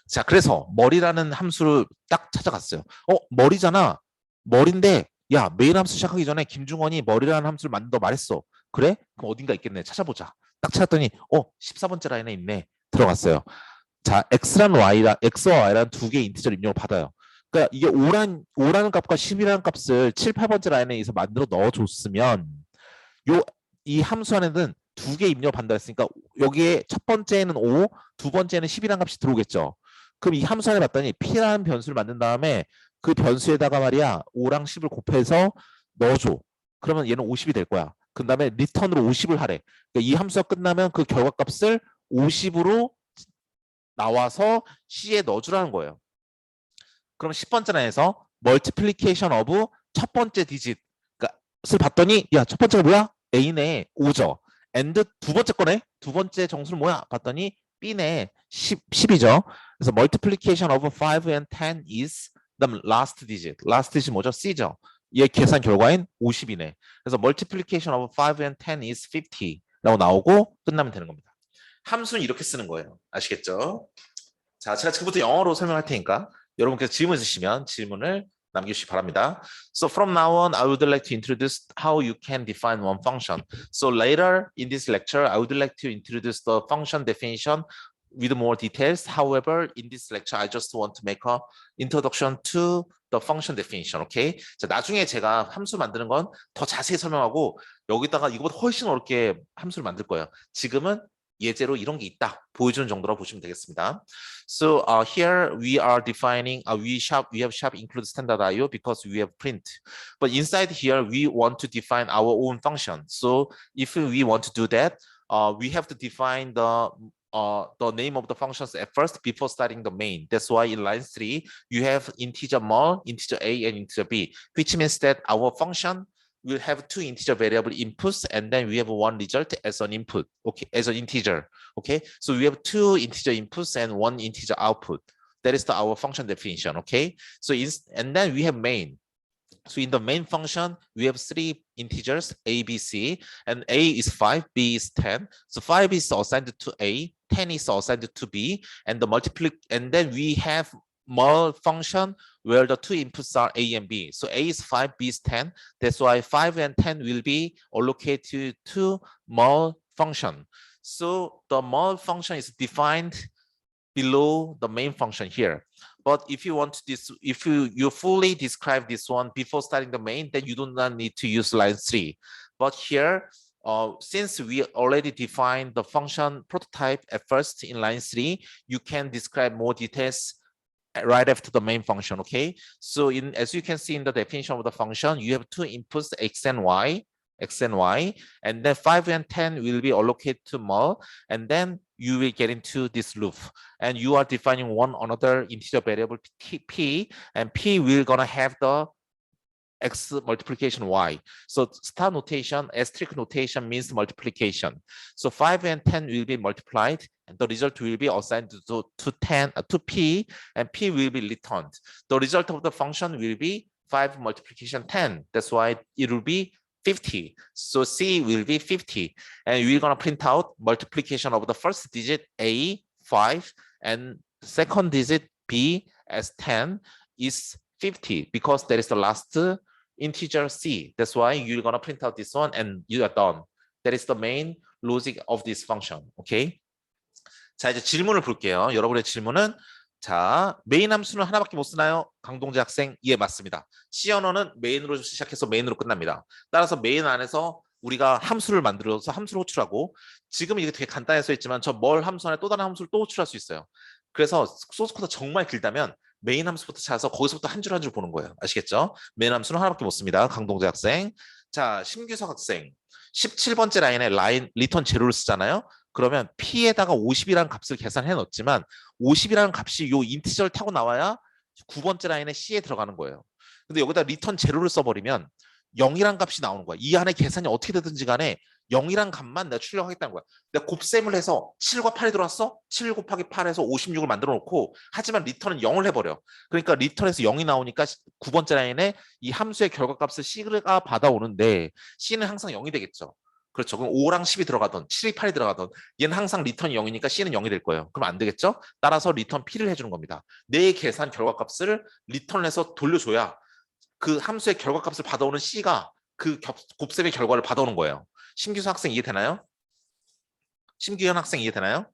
자, 그래서 머리라는 함수를 딱 찾아갔어요. 머리잖아. 머리인데 야, 메인 함수 시작하기 전에 김중원이 머리라는 함수를 만든다고 말했어. 그래? 그럼 어딘가 있겠네. 찾아보자. 딱 찾았더니 14번째 라인에 있네. 들어갔어요. 자, X와 Y란 두 개의 인티저를 입력을 받아요. 그러니까 이게 5라는 값과 10이라는 값을 7, 8번째 라인에 의해서 만들어 넣어줬으면 이 함수 안에는 두 개 입력 받는다 했으니까 여기에 첫 번째는 5, 두 번째는 10이라는 값이 들어오겠죠. 그럼 이 함수 안에 봤더니 P라는 변수를 만든 다음에 그 변수에다가 말이야 5랑 10을 곱해서 넣어줘. 그러면 얘는 50이 될 거야. 그 다음에 리턴으로 50을 하래. 그러니까 이 함수가 끝나면 그 결과값을 50으로 나와서 C에 넣어주라는 거예요. 그럼 10번째 라인에서 멀티플리케이션 오브 첫 번째 디짓 을 봤더니 야, 첫 번째가 뭐야? A네. 5죠. and 두 번째 거네. 두 번째 정수는 뭐야? 봤더니 B네. 10이죠. 그래서 multiplication of 5 and 10 is the last digit. last digit 뭐죠? C죠. 얘 계산 결과인 50이네. 그래서 multiplication of 5 and 10 is 50라고 나오고 끝나면 되는 겁니다. 함수는 이렇게 쓰는 거예요. 아시겠죠? 자, 제가 지금부터 영어로 설명할 테니까 여러분께서 질문 있으시면 질문을 남겨주시기 바랍니다. So from now on, I would like to introduce how you can define one function. So later in this lecture, I would like to introduce the function definition with more details. However, in this lecture, I just want to make a introduction to the function definition. Okay? 자, 나중에 제가 함수 만드는 건 더 자세히 설명하고 여기다가 이거보다 훨씬 어렵게 함수를 만들 거예요. 지금은 예제로 이런 게 있다 보여주는 정도로 보시면 되겠습니다. So here we are defining we have shop include standard IO because we have print. But inside here we want to define our own function. So if we want to do that, we have to define the name of the functions at first before starting the main. That's why in line 3 you have integer mul, integer a, and integer b, which means that our function will have two integer variable inputs and then we have one result as an input, okay, as an integer. Okay, so we have two integer inputs and one integer output. That is our function definition. Okay, so and then we have main. So in the main function, we have three integers, a, b, c, and a is 5, b is 10. So 5 is assigned to a, 10 is assigned to b, and and then we have mul function where the two inputs are a and b. So a is 5, b is 10. That's why 5 and 10 will be allocated to mul function. So the mul function is defined below the main function here. But if you want this, if you fully describe this one before starting the main, then you do not need to use line 3. But here, since we already defined the function prototype at first in line 3, you can describe more details right after the main function. Okay, so as you can see in the definition of the function, you have two inputs, x and y, and then 5 and 10 will be allocated to mul, and then you will get into this loop, and you are defining one another integer variable p, and p will gonna have the x multiplication y. So star notation, asterisk notation means multiplication. So 5 and 10 will be multiplied, and the result will be assigned to p, and p will be returned. The result of the function will be 5 multiplication 10. That's why it will be 50. So C will be 50. And we're going to print out multiplication of the first digit A, 5, and second digit B as 10 is 50 because that is the last integer C. That's why you're going to print out this one and you are done. That is the main logic of this function. Okay? 자, 이제 질문을 볼게요. 여러분의 질문은 자, 메인 함수는 하나밖에 못 쓰나요? 강동재 학생, 예, 맞습니다. C 언어는 메인으로 시작해서 메인으로 끝납니다. 따라서 메인 안에서 우리가 함수를 만들어서 함수를 호출하고, 지금 이게 되게 간단해 써 있지만 저 뭘 함수 안에 또 다른 함수를 또 호출할 수 있어요. 그래서 소스 코드가 정말 길다면 메인 함수부터 찾아서 거기서부터 한 줄 한 줄 보는 거예요. 아시겠죠? 메인 함수는 하나밖에 못 씁니다. 강동재 학생. 자, 심규석 학생. 17번째 라인에 리턴 제로를 쓰잖아요. 그러면 P에다가 50이라는 값을 계산해 넣었지만 50이라는 값이 요 인티저를 타고 나와야 9번째 라인에 C에 들어가는 거예요. 근데 여기다 리턴 제로를 써버리면 0이란 값이 나오는 거야. 이 안에 계산이 어떻게 되든지 간에 0이란 값만 내가 출력하겠다는 거야. 내가 곱셈을 해서 7과 8이 들어왔어? 7 곱하기 8에서 56을 만들어 놓고, 하지만 리턴은 0을 해버려. 그러니까 리턴에서 0이 나오니까 9번째 라인에 이 함수의 결과값을 C가 받아오는데 C는 항상 0이 되겠죠. 그렇죠. 그럼 5랑 10이 들어가던 7이 8이 들어가던 얘는 항상 리턴이 0이니까 C는 0이 될 거예요. 그럼 안 되겠죠? 따라서 리턴 P를 해주는 겁니다. 내 계산 결과값을 리턴해서 돌려줘야 그 함수의 결과값을 받아오는 C가 그 곱셈의 결과를 받아오는 거예요. 심규수 학생 이해되나요? 심규현 학생 이해되나요?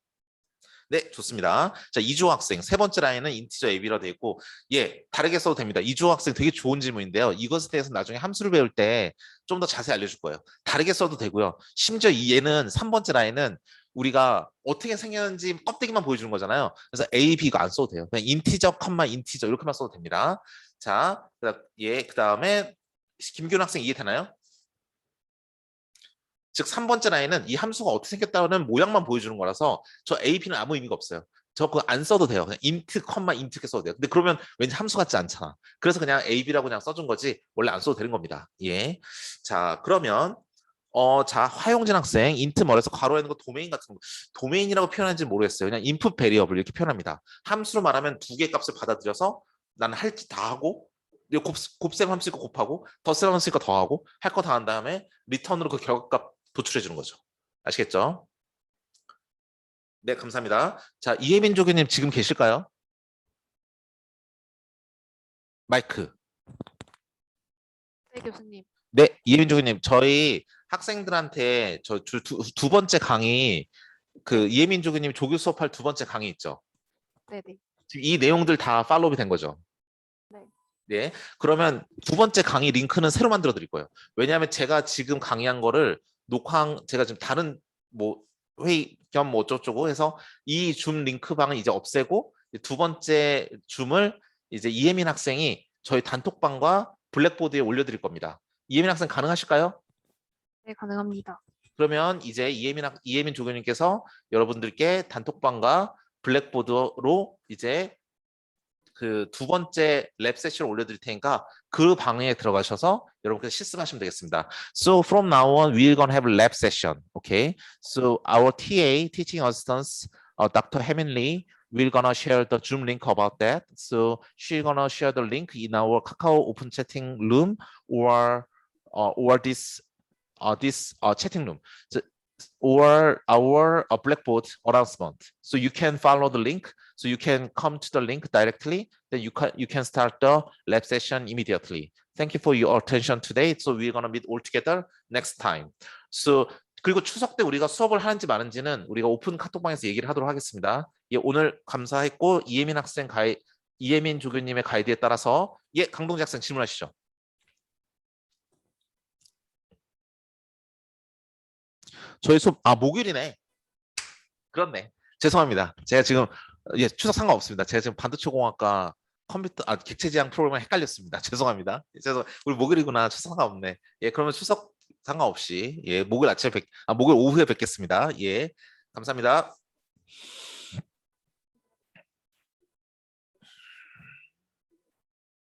네, 좋습니다. 자, 이주호 학생, 세 번째 라인은 인티저 AB로 되어 있고, 예, 다르게 써도 됩니다. 이주호 학생 되게 좋은 질문인데요. 이것에 대해서 나중에 함수를 배울 때 좀 더 자세히 알려줄 거예요. 다르게 써도 되고요. 심지어 얘는 3번째 라인은 우리가 어떻게 생겼는지 껍데기만 보여주는 거잖아요. 그래서 A, B가 안 써도 돼요. 그냥 인티저, 컴마 인티저 이렇게만 써도 됩니다. 자, 예, 그 다음에 김균 학생 이해되나요? 즉 3번째 라인은 이 함수가 어떻게 생겼다는 모양만 보여주는 거라서 저 A, B는 아무 의미가 없어요. 저 그거 안 써도 돼요. 그냥 int, 컴마 int 이렇게 써도 돼요. 근데 그러면 왠지 함수 같지 않잖아. 그래서 그냥 A, B라고 그냥 써준 거지 원래 안 써도 되는 겁니다. 예. 자, 그러면 자, 화용진 학생 int 뭐래서 괄호에 있는 거 도메인 같은 거, 도메인이라고 표현하는지 모르겠어요. 그냥 input variable 이렇게 표현합니다. 함수로 말하면 두 개의 값을 받아들여서 나는 할 짓 다 하고, 곱셈 함수니까 곱하고, 덧셈 함수니까 더하고, 할 거 다 한 다음에 리턴으로 그 결과값 도출해 주는 거죠. 아시겠죠? 네, 감사합니다. 자, 이혜민 조교님 지금 계실까요? 마이크. 네, 교수님. 네, 이혜민 조교님, 저희 학생들한테 두 번째 강의 그 이혜민 조교님 조교 수업할 두 번째 강의 있죠. 네, 네. 지금 이 내용들 다 팔로우 된 거죠. 네. 네, 그러면 두 번째 강의 링크는 새로 만들어 드릴 거예요. 왜냐하면 제가 지금 강의한 거를 제가 지금 다른 뭐 회의 겸 뭐 어쩌고저쩌고 해서 이 줌 링크방을 이제 없애고 두 번째 줌을 이제 이혜민 학생이 저희 단톡방과 블랙보드에 올려드릴 겁니다. 이혜민 학생 가능하실까요? 네, 가능합니다. 그러면 이제 이혜민 조교님께서 여러분들께 단톡방과 블랙보드로 이제 그 두 번째 랩 세션을 올려드릴 테니까 그 방에 들어가셔서 여러분께서 실습하시면 되겠습니다. So from now on, we're gonna have a lab session. Okay. So our TA, teaching assistants, Dr. Heminley, we're gonna share the Zoom link about that. So she's gonna share the link in our Kakao open chatting room or this chatting room. So, or our Blackboard announcement. So you can follow the link. So you can come to the link directly. Then you can start the lab session immediately. Thank you for your attention today. So we're gonna meet all together next time. So 그리고 추석 때 우리가 수업을 하는지 마는지는 우리가 오픈 카톡방에서 얘기를 하도록 하겠습니다. 예, 오늘 감사했고 이혜민 조교님의 가이드에 따라서 강동재 학생 질문하시죠. 저희 수업 목요일이네. 그렇네. 죄송합니다. 제가 지금 추석 상관없습니다. 제가 지금 반도체 공학과 객체지향 프로그램을 헷갈렸습니다. 죄송합니다. 우리 목요일이구나. 추석 상관없네. 예, 그러면 추석 상관없이 목요일 오후에 뵙겠습니다. 예, 감사합니다.